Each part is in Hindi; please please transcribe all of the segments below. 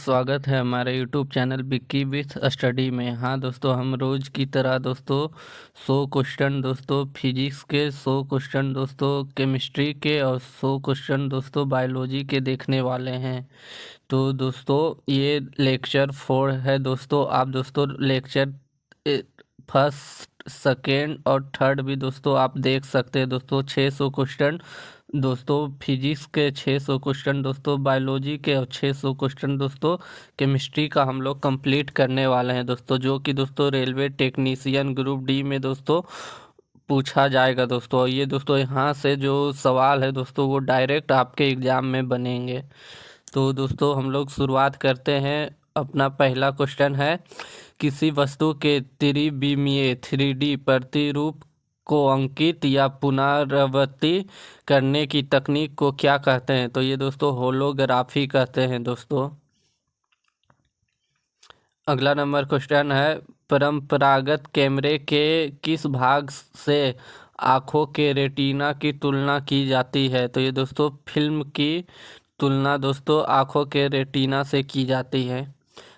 स्वागत है हमारे YouTube channel Bikki with study में। हाँ दोस्तों, हम रोज़ की तरह दोस्तों 100 क्वेश्चन दोस्तों फिजिक्स के, 100 क्वेश्चन दोस्तों केमिस्ट्री के और 100 क्वेश्चन दोस्तों बायोलॉजी के देखने वाले हैं। तो दोस्तों ये लेक्चर 4 है दोस्तों। आप दोस्तों लेक्चर फर्स्ट, सेकेंड और थर्ड भी दोस्तों आप देख सकते हैं दोस्तों। 600 क्वेश्चन दोस्तों फिजिक्स के, 600 क्वेश्चन दोस्तों बायोलॉजी के और 600 क्वेश्चन दोस्तों केमिस्ट्री का हम लोग कंप्लीट करने वाले हैं दोस्तों, जो कि दोस्तों रेलवे टेक्नीशियन ग्रुप डी में दोस्तों पूछा जाएगा दोस्तों। ये दोस्तों यहाँ से जो सवाल है दोस्तों वो डायरेक्ट आपके एग्ज़ाम में बनेंगे। तो दोस्तों हम लोग शुरुआत करते हैं। अपना पहला क्वेश्चन है, किसी वस्तु के त्रिविमीय 3D प्रतिरूप को अंकित या पुनरावृत्ति करने की तकनीक को क्या कहते हैं? तो ये दोस्तों होलोग्राफी कहते हैं दोस्तों। अगला नंबर क्वेश्चन है, परंपरागत कैमरे के किस भाग से आँखों के रेटिना की तुलना की जाती है? तो ये दोस्तों फिल्म की तुलना दोस्तों आँखों के रेटिना से की जाती है।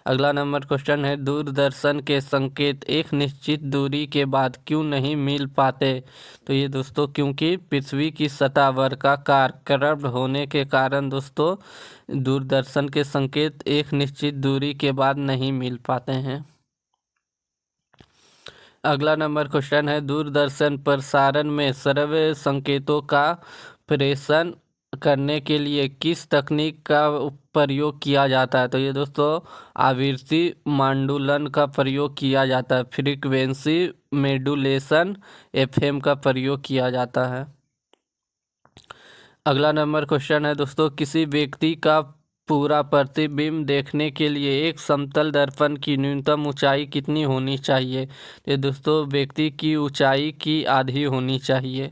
अगला नंबर क्वेश्चन है, दूरदर्शन के संकेत एक निश्चित दूरी के बाद क्यों नहीं मिल पाते? तो ये दोस्तों क्योंकि पृथ्वी की सतह वर्गाकार कर्व होने के कारण दोस्तों दूरदर्शन के संकेत एक निश्चित दूरी के बाद नहीं मिल पाते हैं। अगला नंबर क्वेश्चन है, दूरदर्शन प्रसारण में श्रव्य संकेतों का प्रेषण करने के लिए किस तकनीक का प्रयोग किया जाता है? तो ये दोस्तों आवृत्ति मांडुलन का प्रयोग किया जाता है, फ्रीक्वेंसी मॉड्यूलेशन एफएम का प्रयोग किया जाता है। अगला नंबर क्वेश्चन है दोस्तों, किसी व्यक्ति का पूरा प्रतिबिंब देखने के लिए एक समतल दर्पण की न्यूनतम ऊंचाई कितनी होनी चाहिए? ये दोस्तों व्यक्ति की ऊंचाई की आधी होनी चाहिए।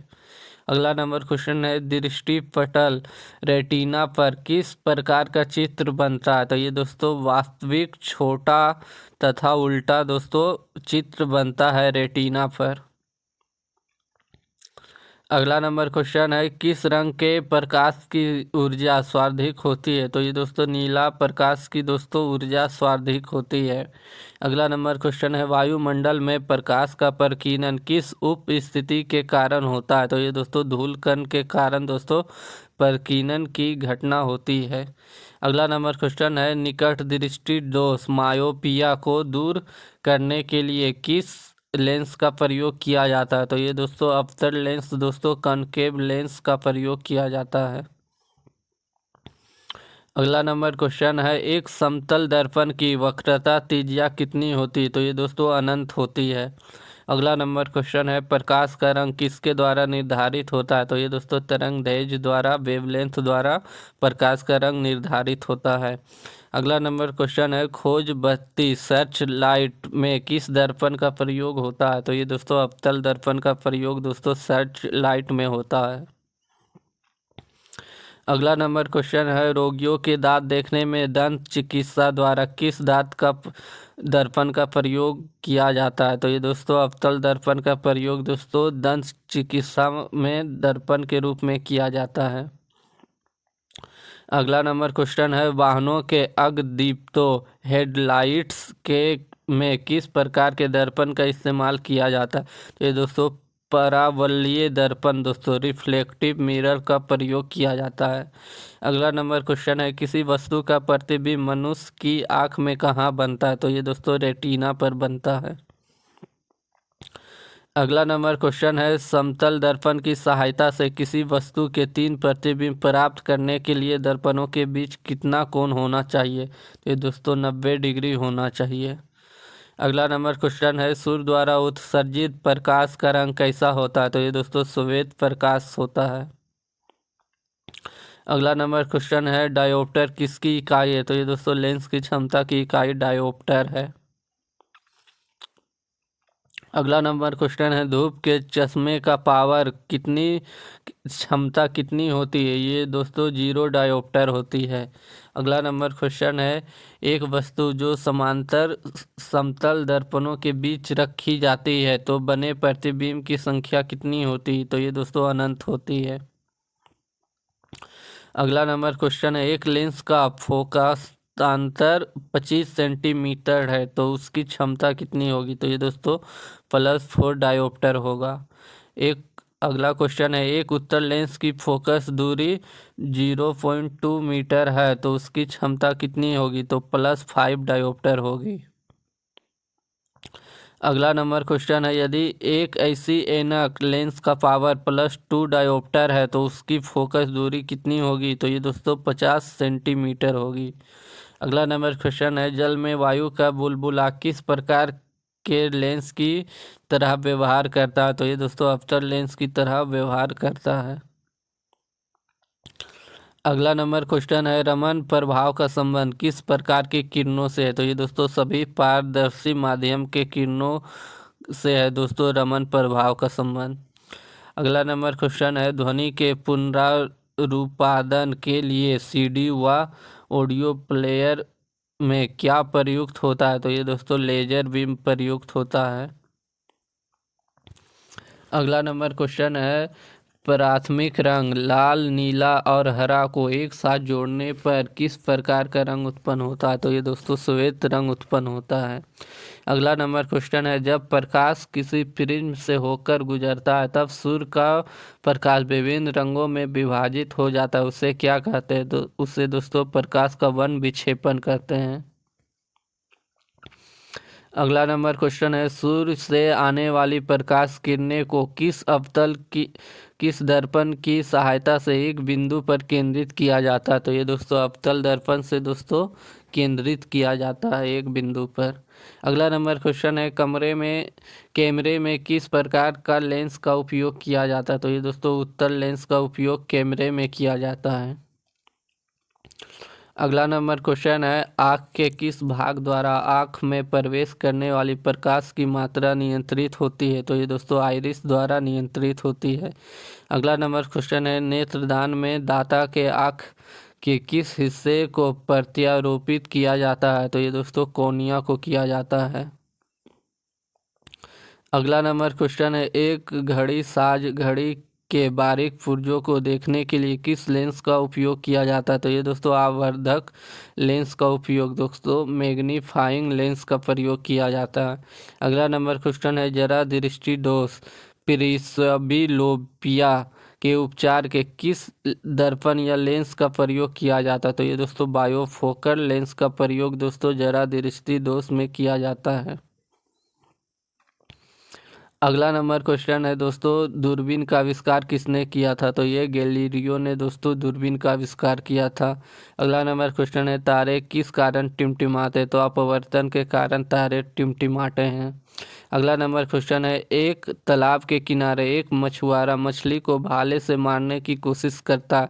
अगला नंबर क्वेश्चन है, दृष्टिपटल रेटिना पर किस प्रकार का चित्र बनता है? तो ये दोस्तों वास्तविक, छोटा तथा उल्टा दोस्तों चित्र बनता है रेटिना पर। अगला नंबर क्वेश्चन है, किस रंग के प्रकाश की ऊर्जा सर्वाधिक होती है? तो ये दोस्तों नीला प्रकाश की दोस्तों ऊर्जा सर्वाधिक होती है। अगला नंबर क्वेश्चन है, वायुमंडल में प्रकाश का प्रकीर्णन किस उप स्थिति के कारण होता है? तो ये दोस्तों धूल कण के कारण दोस्तों प्रकीर्णन की घटना होती है। अगला नंबर क्वेश्चन है, निकट दृष्टि दोष मायोपिया को दूर करने के लिए किस लेंस का प्रयोग किया जाता है? तो ये दोस्तों अवतल लेंस दोस्तों कॉनकेव लेंस का प्रयोग किया जाता है। अगला नंबर क्वेश्चन है, एक समतल दर्पण की वक्रता त्रिज्या कितनी होती है? तो ये दोस्तों अनंत होती है। अगला नंबर क्वेश्चन है, प्रकाश का रंग किसके द्वारा निर्धारित होता है? तो ये दोस्तों तरंगदैर्घ्य द्वारा, वेवलेंथ द्वारा प्रकाश का रंग निर्धारित होता है। अगला नंबर क्वेश्चन है, खोज बत्ती सर्च लाइट में किस दर्पण का प्रयोग होता है? तो ये दोस्तों अवतल दर्पण का प्रयोग दोस्तों सर्च लाइट में होता है। अगला नंबर क्वेश्चन है, रोगियों के दांत देखने में दंत चिकित्सा द्वारा किस दांत का दर्पण का प्रयोग किया जाता है? तो ये दोस्तों अवतल दर्पण का प्रयोग दोस्तों दंत चिकित्सा में दर्पण के रूप में किया जाता है। अगला नंबर क्वेश्चन है, वाहनों के अग्निदीप्तों हेडलाइट्स के में किस प्रकार के दर्पण का इस्तेमाल किया जाता है? तो ये दोस्तों परावलयीय दर्पण दोस्तों रिफ्लेक्टिव मिरर का प्रयोग किया जाता है। अगला नंबर क्वेश्चन है, किसी वस्तु का प्रतिबिंब मनुष्य की आँख में कहाँ बनता है? तो ये दोस्तों रेटिना पर बनता है। अगला नंबर क्वेश्चन है, समतल दर्पण की सहायता से किसी वस्तु के 3 प्रतिबिंब प्राप्त करने के लिए दर्पणों के बीच कितना कोण होना चाहिए? तो ये दोस्तों 90 डिग्री होना चाहिए। अगला नंबर क्वेश्चन है, सूर्य द्वारा उत्सर्जित प्रकाश का रंग कैसा होता है? तो ये दोस्तों श्वेत प्रकाश होता है। अगला नंबर क्वेश्चन है, डायोप्टर किसकी इकाई है? तो ये दोस्तों लेंस की क्षमता की इकाई डायोप्टर है। अगला नंबर क्वेश्चन है, धूप के चश्मे का पावर कितनी क्षमता कितनी होती है? ये दोस्तों 0 डायोप्टर होती है। अगला नंबर क्वेश्चन है, एक वस्तु जो समांतर समतल दर्पणों के बीच रखी जाती है तो बने प्रतिबिंब की संख्या कितनी होती है? तो ये दोस्तों अनंत होती है। अगला नंबर क्वेश्चन है, एक लेंस का फोकस हस्तांतर 25 सेंटीमीटर है तो उसकी क्षमता कितनी होगी? तो ये दोस्तों +4 डायोप्टर होगा। एक अगला क्वेश्चन है, एक उत्तल लेंस की फोकस दूरी 0.2 मीटर है तो उसकी क्षमता कितनी होगी? तो +5 डायोप्टर होगी। अगला नंबर क्वेश्चन है, यदि एक ऐसी ऐनक लेंस का पावर +2 डायोप्टर है तो उसकी फोकस दूरी कितनी होगी? तो ये दोस्तों 50 सेंटीमीटर होगी। अगला नंबर क्वेश्चन है, जल में वायु का बुलबुला किस प्रकार के लेंस की तरह व्यवहार करता है? तो ये दोस्तों अवतल लेंस की तरह व्यवहार करता है। अगला नंबर क्वेश्चन है, रमन प्रभाव का संबंध किस प्रकार की किरणों से है? तो ये दोस्तों सभी पारदर्शी माध्यम के किरणों से है दोस्तों रमन प्रभाव का संबंध। अगला नंबर क्वेश्चन है, ध्वनि के पुनरारूपादन के लिए सीडी व ऑडियो प्लेयर में क्या प्रयुक्त होता है? तो ये दोस्तों लेजर बीम प्रयुक्त होता है। अगला नंबर क्वेश्चन है, प्राथमिक रंग लाल, नीला और हरा को एक साथ जोड़ने पर किस प्रकार का रंग उत्पन्न होता है? तो ये दोस्तों श्वेत रंग उत्पन्न होता है। अगला नंबर क्वेश्चन है, जब प्रकाश किसी प्रिज्म से होकर गुजरता है तब सूर्य का प्रकाश विभिन्न रंगों में विभाजित हो जाता है, उसे क्या कहते हैं? तो उसे दोस्तों प्रकाश का वन विक्षेपण कहते हैं। अगला नंबर क्वेश्चन है, सूर्य से आने वाली प्रकाश किरणें को किस दर्पण की सहायता से एक बिंदु पर केंद्रित किया जाता है? तो ये दोस्तों अवतल दर्पण से दोस्तों केंद्रित किया जाता है एक बिंदु पर। अगला नंबर क्वेश्चन है, कैमरे में किस प्रकार का लेंस का उपयोग किया जाता है? तो ये दोस्तों उत्तल लेंस का उपयोग कैमरे में किया जाता है। अगला नंबर क्वेश्चन है, आँख के किस भाग द्वारा आँख में प्रवेश करने वाली प्रकाश की मात्रा नियंत्रित होती है? तो ये दोस्तों आइरिस द्वारा नियंत्रित होती है। अगला नंबर क्वेश्चन है, नेत्रदान में दाता के आँख के किस हिस्से को प्रत्यारोपित किया जाता है? तो ये दोस्तों कॉर्निया को किया जाता है। अगला नंबर क्वेश्चन है, एक घड़ी साज घड़ी के बारीक पुर्जों को देखने के लिए किस लेंस का उपयोग किया जाता है? तो ये दोस्तों आवर्धक लेंस का उपयोग दोस्तों मैग्नीफाइंग लेंस का प्रयोग किया जाता है। अगला नंबर क्वेश्चन है, जरा दृष्टि दोष प्रिस्बीलोपिया के उपचार के किस दर्पण या लेंस का प्रयोग किया जाता है? तो ये दोस्तों बायोफोकल लेंस का प्रयोग दोस्तों जरा दृष्टि दोष में किया जाता है। अगला नंबर क्वेश्चन है दोस्तों, दूरबीन का आविष्कार किसने किया था? तो ये गैलीलियो ने दोस्तों दूरबीन का आविष्कार किया था। अगला नंबर क्वेश्चन है, तारे किस कारण टिमटिमाते? तो अपवर्तन के कारण तारे टिमटिमाते हैं। अगला नंबर क्वेश्चन है, एक तालाब के किनारे एक मछुआरा मछली को भाले से मारने की कोशिश करता,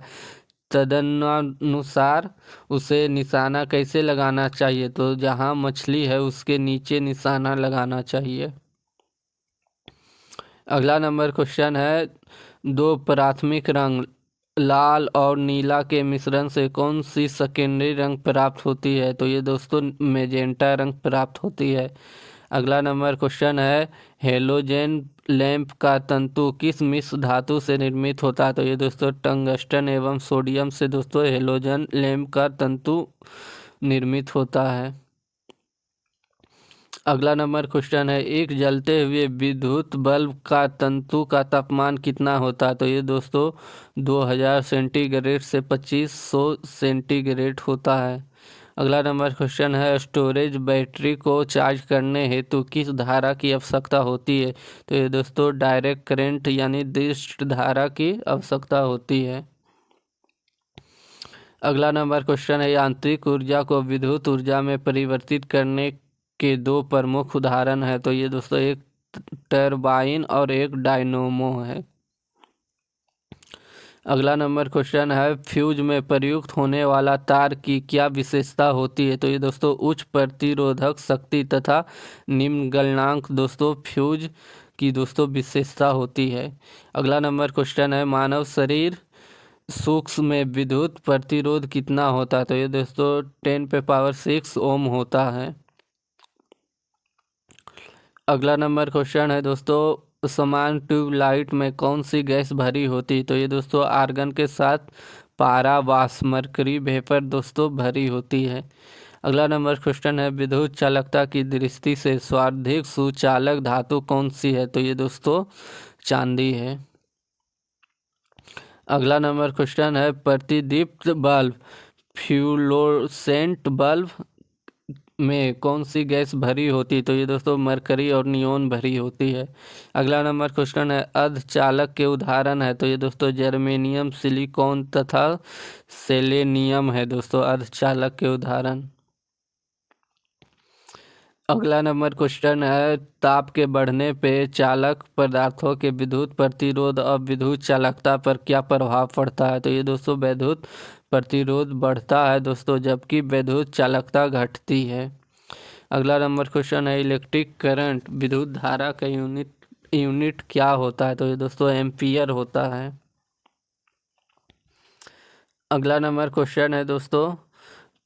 तदनुसार उसे निशाना कैसे लगाना चाहिए? तो जहाँ मछली है उसके नीचे निशाना लगाना चाहिए। अगला नंबर क्वेश्चन है, दो प्राथमिक रंग लाल और नीला के मिश्रण से कौन सी सेकेंडरी रंग प्राप्त होती है? तो ये दोस्तों मैजेंटा रंग प्राप्त होती है। अगला नंबर क्वेश्चन है, हेलोजन लैंप का तंतु किस मिश्र धातु से निर्मित होता है? तो ये दोस्तों टंगस्टन एवं सोडियम से दोस्तों हेलोजन लैंप का तंतु निर्मित होता है। अगला नंबर क्वेश्चन है, एक जलते हुए विद्युत बल्ब का तंतु का तापमान कितना होता है? तो ये दोस्तों 2000 सेंटीग्रेड से 2500 सेंटीग्रेड होता है। अगला नंबर क्वेश्चन है, स्टोरेज बैटरी को चार्ज करने हेतु किस धारा की आवश्यकता होती है? तो ये दोस्तों डायरेक्ट करंट यानी दिष्ट धारा की आवश्यकता होती है। अगला नंबर क्वेश्चन है, यांत्रिक ऊर्जा को विद्युत ऊर्जा में परिवर्तित करने के दो प्रमुख उदाहरण है? तो ये दोस्तों एक टरबाइन और एक डायनोमो है। अगला नंबर क्वेश्चन है, फ्यूज में प्रयुक्त होने वाला तार की क्या विशेषता होती है? तो ये दोस्तों उच्च प्रतिरोधक शक्ति तथा निम्न गलनांक दोस्तों फ्यूज की दोस्तों विशेषता होती है। अगला नंबर क्वेश्चन है, मानव शरीर सूक्ष्म में विद्युत प्रतिरोध कितना होता है? तो ये दोस्तों 10⁶ ओम होता है। अगला नंबर क्वेश्चन है दोस्तों, समान ट्यूबलाइट में कौन सी गैस भरी होती है? तो ये दोस्तों आर्गन के साथ पारा वाष्प मरकरी वेपर दोस्तों भरी होती है। अगला नंबर क्वेश्चन है विद्युत चालकता की दृष्टि से सर्वाधिक सुचालक धातु कौन सी है? तो ये दोस्तों चांदी है। अगला नंबर क्वेश्चन है प्रतिदीप्त बल्ब फ्लूरोसेंट बल्ब में कौन सी गैस भरी होती? तो ये दोस्तों मरकरी और नियोन भरी होती है। अगला नंबर क्वेश्चन है अर्धचालक के उदाहरण है? तो ये दोस्तों जर्मेनियम, सिलिकॉन तथा सेलेनियम है दोस्तों अर्धचालक के उदाहरण। अगला नंबर क्वेश्चन है ताप के बढ़ने पे चालक पदार्थों के विद्युत प्रतिरोध और विद्युत चालकता पर क्या प्रभाव पड़ता है? तो ये दोस्तों विद्युत प्रतिरोध बढ़ता है दोस्तों, जबकि विद्युत चालकता घटती है। अगला नंबर क्वेश्चन है इलेक्ट्रिक करंट विद्युत धारा का यूनिट क्या होता है? तो ये दोस्तों एम्पियर होता है। अगला नंबर क्वेश्चन है दोस्तों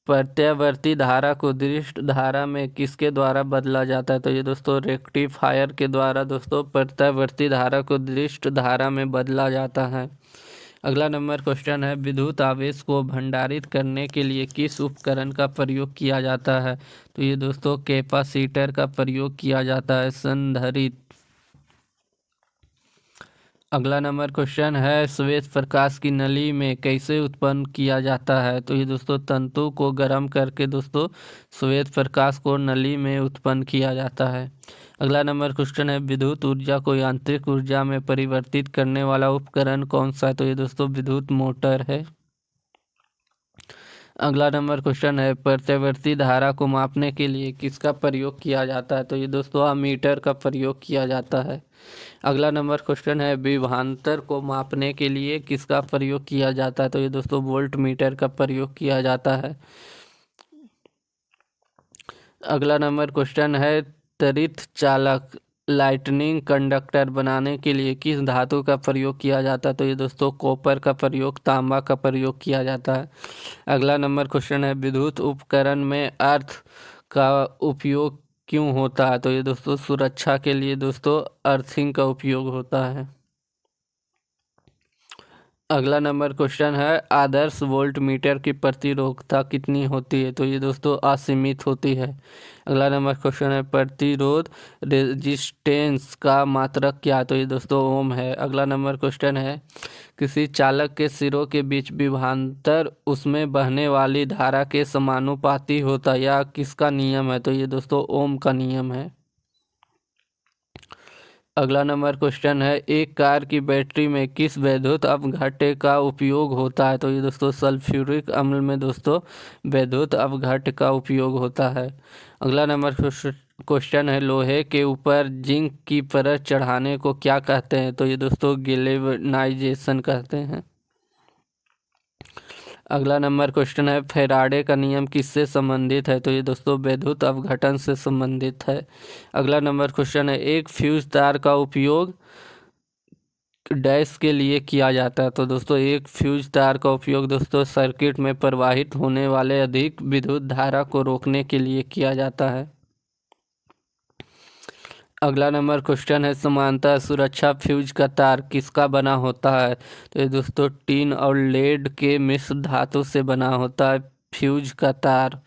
प्रत्यावर्ती धारा को दृष्ट धारा में किसके द्वारा बदला जाता है? तो ये दोस्तों रेक्टिफायर के द्वारा दोस्तों प्रत्यावर्ती धारा को दृष्ट धारा में बदला जाता है। अगला नंबर क्वेश्चन है विद्युत आवेश को भंडारित करने के लिए किस उपकरण का प्रयोग किया जाता है? तो ये दोस्तों कैपेसिटर का प्रयोग किया जाता है संधारित्र। अगला नंबर क्वेश्चन है श्वेत प्रकाश की नली में कैसे उत्पन्न किया जाता है? तो ये दोस्तों तंतु को गर्म करके दोस्तों श्वेत प्रकाश को नली में उत्पन्न किया जाता है। अगला नंबर क्वेश्चन है विद्युत ऊर्जा को यांत्रिक ऊर्जा में परिवर्तित करने वाला उपकरण कौन सा है? तो ये दोस्तों विद्युत मोटर है। अगला नंबर क्वेश्चन है प्रत्यावर्ती धारा को मापने के लिए किसका प्रयोग किया जाता है? तो ये दोस्तों अमीटर का प्रयोग किया जाता है। अगला नंबर क्वेश्चन है विभवांतर को मापने के लिए किसका प्रयोग किया जाता है? तो ये दोस्तों वोल्ट मीटर का प्रयोग किया जाता है। अगला नंबर क्वेश्चन है त्वरित चालक लाइटनिंग कंडक्टर बनाने के लिए किस धातु का प्रयोग किया जाता है? तो ये दोस्तों कॉपर का प्रयोग, तांबा का प्रयोग किया जाता है। अगला नंबर क्वेश्चन है विद्युत उपकरण में अर्थ का उपयोग क्यों होता है? तो ये दोस्तों सुरक्षा के लिए दोस्तों अर्थिंग का उपयोग होता है। अगला नंबर क्वेश्चन है आदर्श वोल्ट मीटर की प्रतिरोधकता कितनी होती है? तो ये दोस्तों असीमित होती है। अगला नंबर क्वेश्चन है प्रतिरोध रेजिस्टेंस का मात्रक क्या? तो ये दोस्तों ओम है। अगला नंबर क्वेश्चन है किसी चालक के सिरों के बीच विभवांतर उसमें बहने वाली धारा के समानुपाती होता या किसका नियम है? तो ये दोस्तों ओम का नियम है। अगला नंबर क्वेश्चन है एक कार की बैटरी में किस वैद्युत अपघट्य का उपयोग होता है? तो ये दोस्तों सल्फ्यूरिक अम्ल में दोस्तों वैद्युत अपघट्य का उपयोग होता है। अगला नंबर क्वेश्चन है लोहे के ऊपर जिंक की परत चढ़ाने को क्या कहते हैं? तो ये दोस्तों गैल्वेनाइजेशन कहते हैं। अगला नंबर क्वेश्चन है फैराडे का नियम किससे संबंधित है? तो ये दोस्तों विद्युत अपघटन से संबंधित है। अगला नंबर क्वेश्चन है एक फ्यूज तार का उपयोग डैश के लिए किया जाता है? तो दोस्तों एक फ्यूज तार का उपयोग दोस्तों सर्किट में प्रवाहित होने वाले अधिक विद्युत धारा को रोकने के लिए किया जाता है। अगला नंबर क्वेश्चन है समांतर सुरक्षा फ्यूज का तार किसका बना होता है? तो ये दोस्तों टीन और लेड के मिश्र धातु से बना होता है फ्यूज का तार।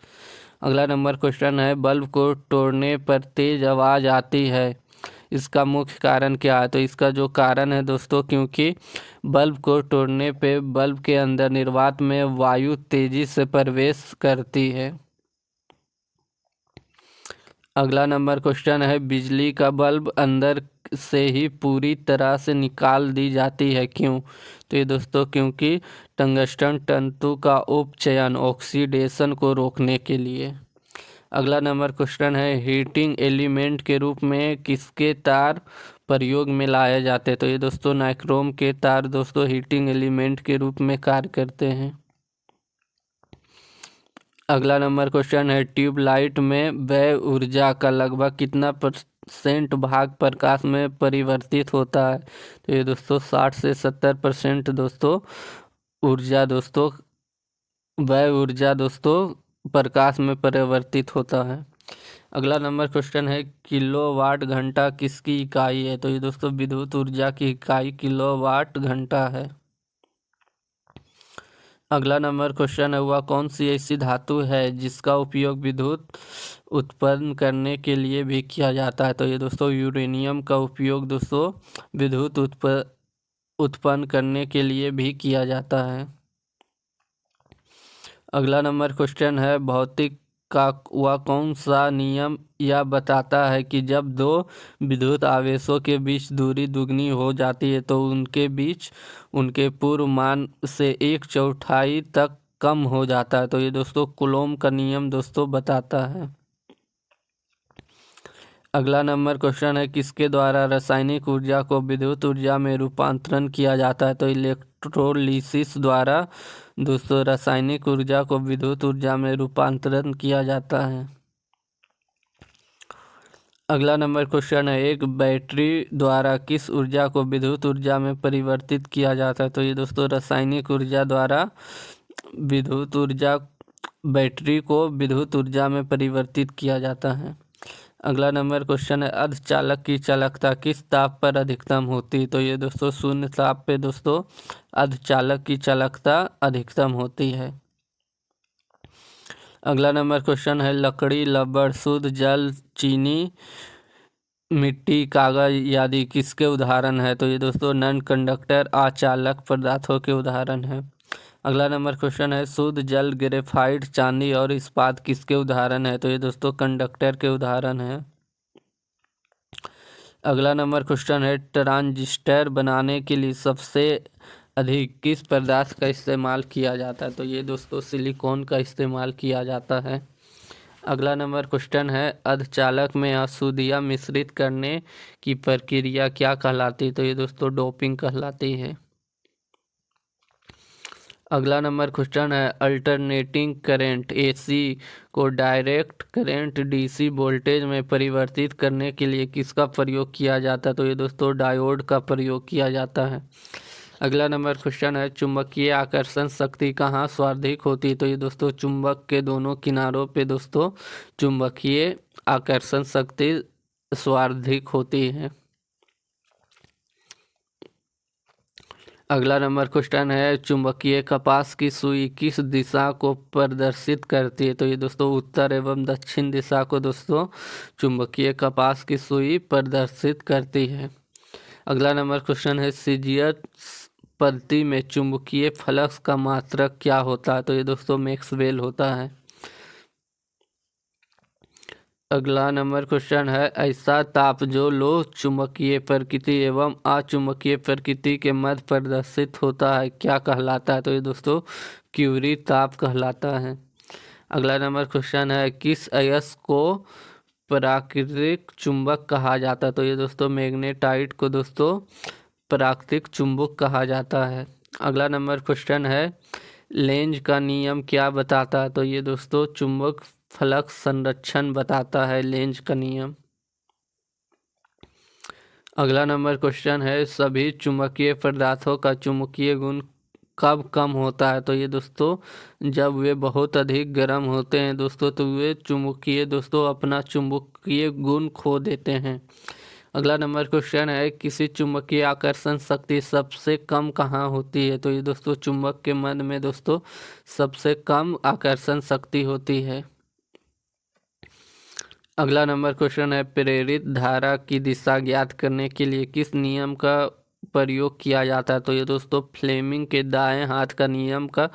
अगला नंबर क्वेश्चन है बल्ब को तोड़ने पर तेज आवाज़ आती है, इसका मुख्य कारण क्या है? तो इसका जो कारण है दोस्तों क्योंकि बल्ब को तोड़ने पे बल्ब के अंदर निर्वात में वायु तेजी से प्रवेश करती है। अगला नंबर क्वेश्चन है बिजली का बल्ब अंदर से ही पूरी तरह से निकाल दी जाती है, क्यों? तो ये दोस्तों क्योंकि टंगस्टन तंतु का उपचयन ऑक्सीडेशन को रोकने के लिए। अगला नंबर क्वेश्चन है हीटिंग एलिमेंट के रूप में किसके तार प्रयोग में लाए जाते हैं? तो ये दोस्तों नाइक्रोम के तार दोस्तों हीटिंग एलिमेंट के रूप में कार्य करते हैं। अगला नंबर क्वेश्चन है ट्यूबलाइट में व्यय ऊर्जा का लगभग कितना % भाग प्रकाश में परिवर्तित होता है? तो ये दोस्तों 60 से 70% दोस्तों ऊर्जा दोस्तों व्यय ऊर्जा दोस्तों प्रकाश में परिवर्तित होता है। अगला नंबर क्वेश्चन है किलोवाट घंटा किसकी इकाई है? तो ये दोस्तों विद्युत ऊर्जा की इकाई किलोवाट घंटा है। अगला नंबर क्वेश्चन है, वह कौन सी ऐसी धातु है जिसका उपयोग विद्युत उत्पन्न करने के लिए भी किया जाता है? तो ये दोस्तों यूरेनियम का उपयोग दोस्तों विद्युत उत्पन्न करने के लिए भी किया जाता है। अगला नंबर क्वेश्चन है, भौतिक का वह कौन सा नियम यह बताता है कि जब दो विद्युत आवेशों के बीच दूरी दुगनी हो जाती है तो उनके बीच उनके पूर्व मान से 1/4 तक कम हो जाता है? तो ये दोस्तों कूलॉम का नियम दोस्तों बताता है। अगला नंबर क्वेश्चन है, किसके द्वारा रासायनिक ऊर्जा को विद्युत ऊर्जा में रूपांतरण किया जाता है? तो इलेक्ट्रोलिसिस द्वारा दोस्तों रासायनिक ऊर्जा को विद्युत ऊर्जा में रूपांतरण किया जाता है। अगला नंबर क्वेश्चन है, एक बैटरी द्वारा किस ऊर्जा को विद्युत ऊर्जा में परिवर्तित किया जाता है? तो ये दोस्तों रासायनिक ऊर्जा द्वारा विद्युत ऊर्जा बैटरी को विद्युत ऊर्जा में परिवर्तित किया जाता है। अगला नंबर क्वेश्चन है, अर्धचालक की चालकता किस ताप पर अधिकतम होती है? तो ये दोस्तों शून्य ताप पे दोस्तों अर्धचालक की चालकता अधिकतम होती है। अगला नंबर क्वेश्चन है, लकड़ी, रबड़, शुद्ध जल, चीनी, मिट्टी, कागज आदि किसके उदाहरण है? तो ये दोस्तों नॉन कंडक्टर अचालक पदार्थों के उदाहरण है। अगला नंबर क्वेश्चन है, शुद्ध जल, ग्रेफाइट, चांदी और इस्पात किसके उदाहरण है? तो ये दोस्तों कंडक्टर के उदाहरण है। अगला नंबर क्वेश्चन है, ट्रांजिस्टर बनाने के लिए सबसे अधिक किस पदार्थ का इस्तेमाल किया जाता है? तो ये दोस्तों सिलिकॉन का इस्तेमाल किया जाता है। अगला नंबर क्वेश्चन है, अर्धचालक में अशुद्धियाँ मिश्रित करने की प्रक्रिया क्या कहलाती है? तो ये दोस्तों डोपिंग कहलाती है। अगला नंबर क्वेश्चन है, अल्टरनेटिंग करंट एसी को डायरेक्ट करंट डीसी वोल्टेज में परिवर्तित करने के लिए किसका प्रयोग किया जाता है? तो ये दोस्तों डायोड का प्रयोग किया जाता है। अगला नंबर क्वेश्चन है, चुंबकीय आकर्षण शक्ति कहाँ सर्वाधिक होती है? तो ये दोस्तों चुंबक के दोनों किनारों पे दोस्तों चुंबकीय आकर्षण शक्ति सर्वाधिक होती है। अगला नंबर क्वेश्चन है, चुंबकीय कपास की सुई किस दिशा को प्रदर्शित करती है? तो ये दोस्तों उत्तर एवं दक्षिण दिशा को दोस्तों चुंबकीय कपास की सुई प्रदर्शित करती है। अगला नंबर क्वेश्चन है, सीजीएस पद्धति में चुंबकीय फ्लक्स का मात्रक क्या होता है? तो ये दोस्तों मैक्सवेल होता है। अगला नंबर क्वेश्चन है, ऐसा ताप जो लोह चुंबकीय प्रकृति एवं अचुंबकीय प्रकृति के मध्य प्रदर्शित होता है क्या कहलाता है? तो ये दोस्तों क्यूरी ताप कहलाता है। अगला नंबर क्वेश्चन है, किस अयस्क को प्राकृतिक चुंबक कहा जाता है? तो ये दोस्तों मैग्नेटाइट को दोस्तों प्राकृतिक चुंबक कहा जाता है। अगला नंबर क्वेश्चन है, लेंज का नियम क्या बताता है? तो ये दोस्तों चुंबक फ्लक्स संरक्षण बताता है लेंज का नियम। अगला नंबर क्वेश्चन है, सभी चुंबकीय पदार्थों का चुंबकीय गुण कब कम होता है? तो ये दोस्तों जब वे बहुत अधिक गर्म होते हैं दोस्तों तो वे चुंबकीय दोस्तों अपना चुंबकीय गुण खो देते हैं। अगला नंबर क्वेश्चन है, किसी चुंबकीय आकर्षण शक्ति सबसे कम कहाँ होती है? तो ये दोस्तों चुंबक के मध्य में दोस्तों सबसे कम आकर्षण शक्ति होती है। अगला नंबर क्वेश्चन है, प्रेरित धारा की दिशा ज्ञात करने के लिए किस नियम का प्रयोग किया जाता है? तो ये दोस्तों फ्लेमिंग के दाएं हाथ का नियम का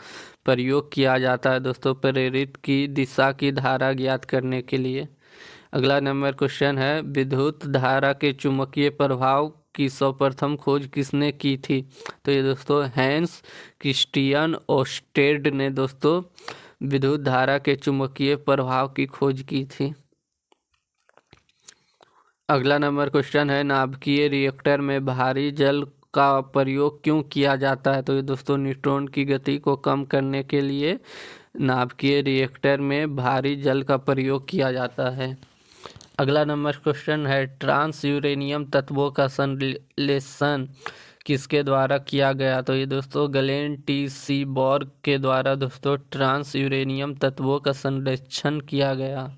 प्रयोग किया जाता है दोस्तों प्रेरित की दिशा की धारा ज्ञात करने के लिए। अगला नंबर क्वेश्चन है, विद्युत धारा के चुंबकीय प्रभाव की सर्वप्रथम खोज किसने की थी? तो ये दोस्तों हैंस क्रिस्टियन ओर्स्टेड ने दोस्तों विद्युत धारा के चुंबकीय प्रभाव की खोज की थी। अगला नंबर क्वेश्चन है, नाभिकीय रिएक्टर में भारी जल का प्रयोग क्यों किया जाता है? तो ये दोस्तों न्यूट्रॉन की गति को कम करने के लिए नाभिकीय रिएक्टर में भारी जल का प्रयोग किया जाता है। अगला नंबर क्वेश्चन है, ट्रांस यूरेनियम तत्वों का संश्लेषण किसके द्वारा किया गया? तो ये दोस्तों गलेन टी सीबॉर्ग के द्वारा दोस्तों ट्रांस यूरेनियम तत्वों का संश्लेषण किया गया।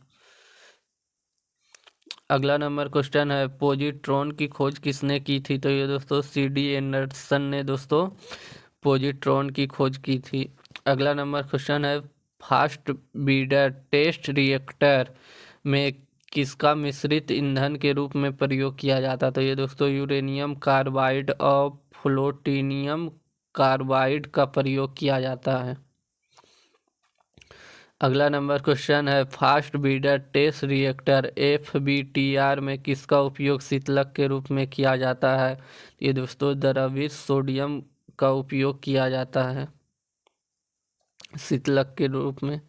अगला नंबर क्वेश्चन है, पॉजिट्रॉन की खोज किसने की थी? तो ये दोस्तों CD एंडरसन ने दोस्तों पॉजिट्रॉन की खोज की थी। अगला नंबर क्वेश्चन है, फास्ट ब्रीडर टेस्ट रिएक्टर में किसका मिश्रित ईंधन के रूप में प्रयोग किया जाता है? तो ये दोस्तों यूरेनियम कार्बाइड और प्लूटोनियम कार्बाइड का प्रयोग किया जाता है। अगला नंबर क्वेश्चन है, fast breeder test reactor FBTR में किसका उपयोग शीतलक के रूप में किया जाता है? ये दोस्तों द्रवित सोडियम का उपयोग किया जाता है शीतलक के रूप में।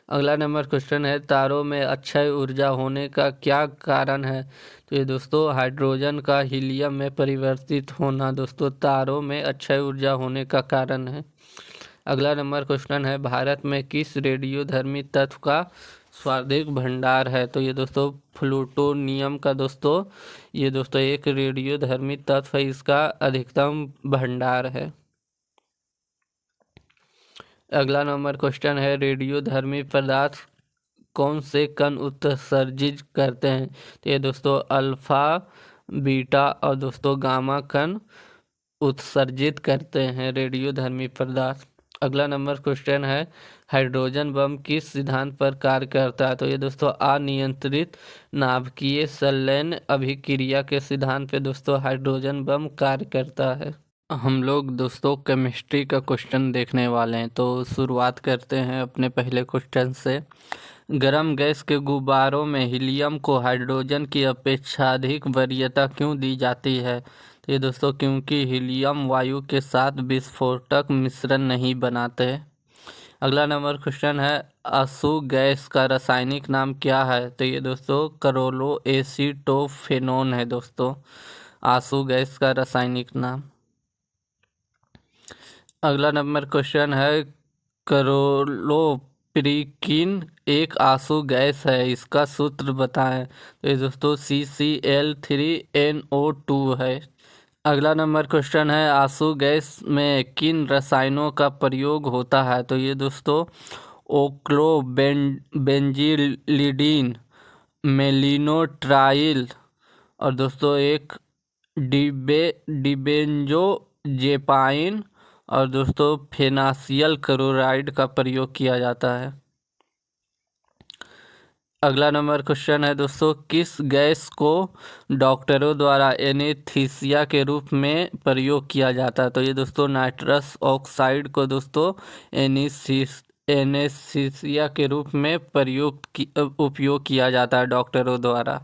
अगला नंबर क्वेश्चन है, तारों में अक्षय ऊर्जा होने का क्या कारण है? तो ये दोस्तों हाइड्रोजन का हीलियम में परिवर्तित होना दोस्तों तारों में अक्षय ऊर्जा होने का कारण है। अगला नंबर क्वेश्चन है, भारत में किस रेडियोधर्मी तत्व का सर्वाधिक भंडार है? तो ये दोस्तों प्लूटोनियम का दोस्तों ये दोस्तों एक रेडियोधर्मी तत्व है, इसका अधिकतम भंडार है। अगला नंबर क्वेश्चन है, रेडियोधर्मी पदार्थ कौन से कण उत्सर्जित करते हैं? तो ये दोस्तों अल्फा, बीटा और दोस्तों गामा कण उत्सर्जित करते हैं रेडियोधर्मी पदार्थ। अगला नंबर क्वेश्चन है, हाइड्रोजन बम किस सिद्धांत पर कार्य करता है? तो ये दोस्तों अनियंत्रित नाभिकीय संलयन अभिक्रिया के सिद्धांत पे दोस्तों हाइड्रोजन बम कार्य करता है। हम लोग दोस्तों केमिस्ट्री का क्वेश्चन देखने वाले हैं, तो शुरुआत करते हैं अपने पहले क्वेश्चन से। गर्म गैस के गुब्बारों में हीलियम को हाइड्रोजन की अपेक्षा अधिक वरीयता क्यों दी जाती है? तो ये दोस्तों क्योंकि हीलियम वायु के साथ विस्फोटक मिश्रण नहीं बनाते। अगला नंबर क्वेश्चन है, आसू गैस का रासायनिक नाम क्या है? तो ये दोस्तों क्लोरोएसीटोफेनोन है दोस्तों आसू गैस का रासायनिक नाम। अगला नंबर क्वेश्चन है, क्लोरोपिरीकिन एक आसू गैस है, इसका सूत्र बताएं। तो ये दोस्तों CCl3NO2 है। अगला नंबर क्वेश्चन है, आसू गैस में किन रसायनों का प्रयोग होता है? तो ये दोस्तों ओक्लोबेंजीलिडीन, मेलिनोट्राइल और दोस्तों एक डिबेंजोजेपाइन और दोस्तों फेनासियल क्लोराइड का प्रयोग किया जाता है। अगला नंबर क्वेश्चन है दोस्तों, किस गैस को डॉक्टरों द्वारा एनेस्थीसिया के रूप में प्रयोग किया जाता है? तो ये दोस्तों नाइट्रस ऑक्साइड को दोस्तों एनेस्थीसिया के रूप में उपयोग किया जाता है डॉक्टरों द्वारा।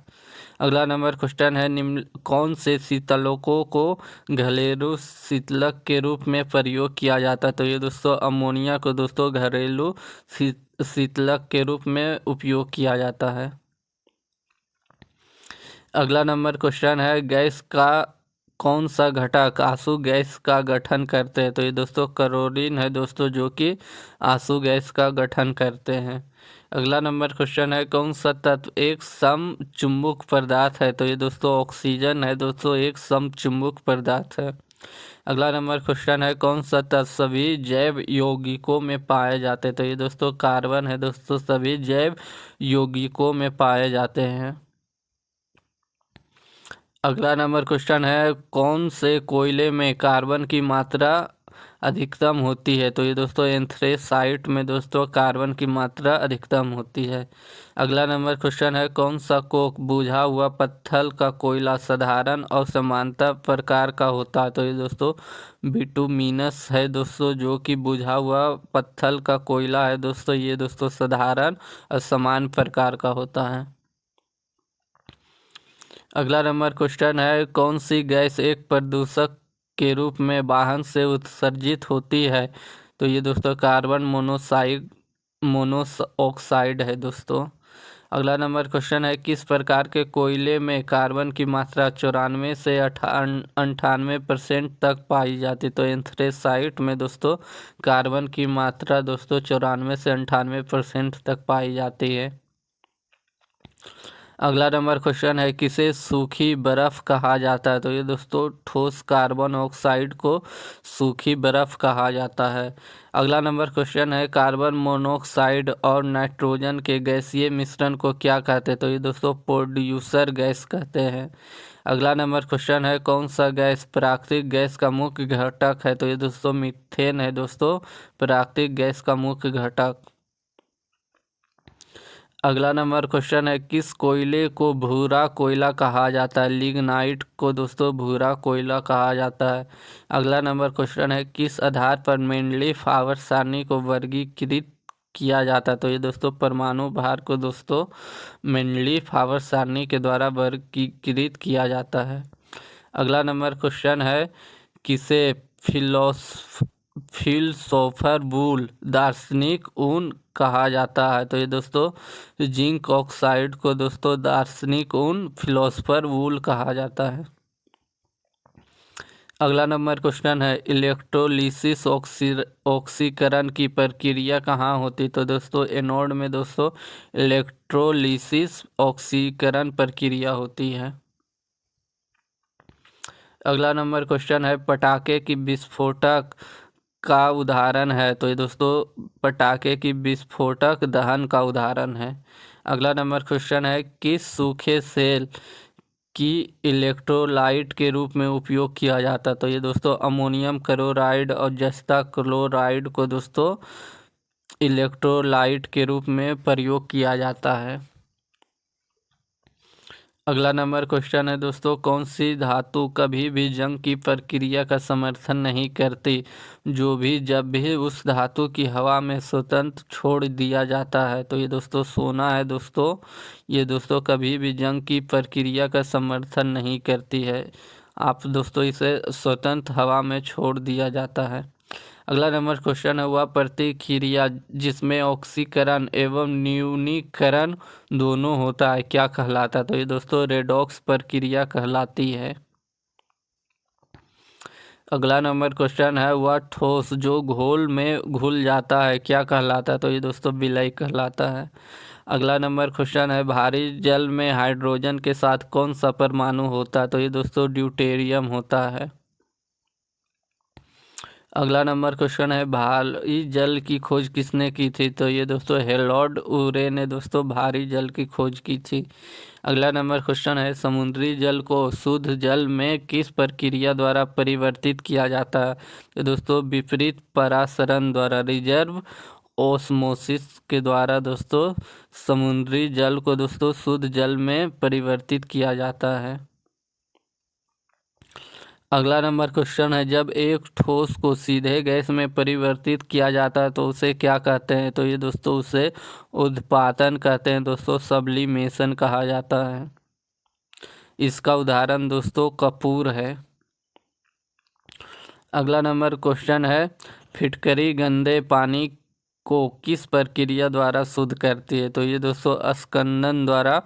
अगला नंबर क्वेश्चन है, निम्न कौन से शीतलकों को घरेलू शीतलक के रूप में प्रयोग किया जाता है? तो ये दोस्तों अमोनिया को दोस्तों घरेलू शीतलक के रूप में उपयोग किया जाता है। अगला नंबर क्वेश्चन है, गैस का कौन सा घटक आसू गैस का गठन करते हैं? तो ये दोस्तों क्लोरीन है दोस्तों जो कि आसू गैस का गठन करते हैं। अगला नंबर क्वेश्चन है, कौन सा तत्व एक समचुंबक पदार्थ है? तो ये दोस्तों ऑक्सीजन है दोस्तों एक समचुंबक पदार्थ है। अगला नंबर क्वेश्चन है, कौन सा तत्व सभी जैव यौगिकों में पाए जाते हैं? तो ये दोस्तों कार्बन है दोस्तों सभी जैव यौगिकों में पाए जाते हैं। अगला नंबर क्वेश्चन है, कौन से कोयले में कार्बन की मात्रा अधिकतम होती है? तो ये दोस्तों एंथ्रेसाइट में दोस्तों कार्बन की मात्रा अधिकतम होती है। अगला नंबर क्वेश्चन है, कौन सा कोक बुझा हुआ पत्थर का कोयला साधारण और समांतर प्रकार का होता है? तो ये दोस्तों बिटुमिनस है दोस्तों जो कि बुझा हुआ पत्थर का कोयला है दोस्तों ये दोस्तों साधारण और समान प्रकार का होता है। अगला नंबर क्वेश्चन है, कौन सी गैस एक प्रदूषक के रूप में वाहन से उत्सर्जित होती है? तो ये दोस्तों कार्बन मोनोऑक्साइड है दोस्तों। अगला नंबर क्वेश्चन है, किस प्रकार के कोयले में कार्बन की मात्रा 94 से 98% तक पाई जाती है? तो एंथ्रेसाइट में दोस्तों कार्बन की मात्रा दोस्तों 94 से 98% तक पाई जाती है। अगला नंबर क्वेश्चन है, किसे सूखी बर्फ कहा जाता है? तो ये दोस्तों ठोस कार्बन ऑक्साइड को सूखी बर्फ कहा जाता है। अगला नंबर क्वेश्चन है, कार्बन मोनोऑक्साइड और नाइट्रोजन के गैसीय मिश्रण को क्या कहते हैं? तो ये दोस्तों प्रोड्यूसर गैस कहते हैं। अगला नंबर क्वेश्चन है, कौन सा गैस प्राकृतिक गैस का मुख्य घटक है? तो ये दोस्तों मीथेन है दोस्तों प्राकृतिक गैस का मुख्य घटक। अगला नंबर क्वेश्चन है, किस कोयले को भूरा कोयला कहा जाता है? लिग्नाइट को दोस्तों भूरा कोयला कहा जाता है। अगला नंबर क्वेश्चन है, किस आधार पर मेंडलीफ आवर्त सारणी को वर्गीकृत किया जाता है? तो ये दोस्तों परमाणु भार को दोस्तों मेंडलीफ आवर्त सारणी के द्वारा वर्गीकृत किया जाता है। अगला नंबर क्वेश्चन है, किसे फिलोसोफर वूल दार्शनिक ऊन कहा जाता है? तो ये दोस्तों जिंक ऑक्साइड को दोस्तों दार्शनिक ऊन फिलोसोफर वूल कहा जाता है। अगला नंबर क्वेश्चन है, इलेक्ट्रोलिसिस ऑक्सीकरण की प्रक्रिया कहाँ होती? तो दोस्तों एनोड में दोस्तों इलेक्ट्रोलिसिस ऑक्सीकरण प्रक्रिया होती है। अगला नंबर क्वेश्चन है, पटाखे की विस्फोटक का उदाहरण है? तो ये दोस्तों पटाखे की विस्फोटक दहन का उदाहरण है। अगला नंबर क्वेश्चन है, किस सूखे सेल की इलेक्ट्रोलाइट के रूप में उपयोग किया जाता? तो ये दोस्तों अमोनियम क्लोराइड और जस्ता क्लोराइड को दोस्तों इलेक्ट्रोलाइट के रूप में प्रयोग किया जाता है। अगला नंबर क्वेश्चन है दोस्तों, कौन सी धातु कभी भी जंग की प्रक्रिया का समर्थन नहीं करती? जब भी उस धातु की हवा में स्वतंत्र छोड़ दिया जाता है। तो ये दोस्तों सोना है दोस्तों, ये दोस्तों कभी भी जंग की प्रक्रिया का समर्थन नहीं करती है। आप दोस्तों इसे स्वतंत्र हवा में छोड़ दिया जाता है। अगला नंबर क्वेश्चन है, वह प्रतिक्रिया जिसमें ऑक्सीकरण एवं न्यूनीकरण दोनों होता है क्या कहलाता है? तो ये दोस्तों रेडॉक्स प्रक्रिया कहलाती है। अगला नंबर क्वेश्चन है, वह ठोस जो घोल में घुल जाता है क्या कहलाता है? तो ये दोस्तों विलय कहलाता है। अगला नंबर क्वेश्चन है, भारी जल में हाइड्रोजन के साथ कौन सा परमाणु होता है? तो ये दोस्तों ड्यूटेरियम होता है। अगला नंबर क्वेश्चन है, भारी जल की खोज किसने की थी? तो ये दोस्तों हेरोल्ड उरे ने दोस्तों भारी जल की खोज की थी। अगला नंबर क्वेश्चन है, समुद्री जल को शुद्ध जल में किस प्रक्रिया द्वारा परिवर्तित किया जाता है? तो दोस्तों विपरीत परासरण द्वारा, रिजर्व ओस्मोसिस के द्वारा दोस्तों समुद्री जल को दोस्तों शुद्ध जल में परिवर्तित किया जाता है। अगला नंबर क्वेश्चन है, जब एक ठोस को सीधे गैस में परिवर्तित किया जाता है तो उसे क्या कहते हैं? तो ये दोस्तों उसे उद्पातन कहते हैं दोस्तों, सब्लिमेशन कहा जाता है। इसका उदाहरण दोस्तों कपूर है। अगला नंबर क्वेश्चन है, फिटकरी गंदे पानी को किस प्रक्रिया द्वारा शुद्ध करती है? तो ये दोस्तों अस्कंदन द्वारा,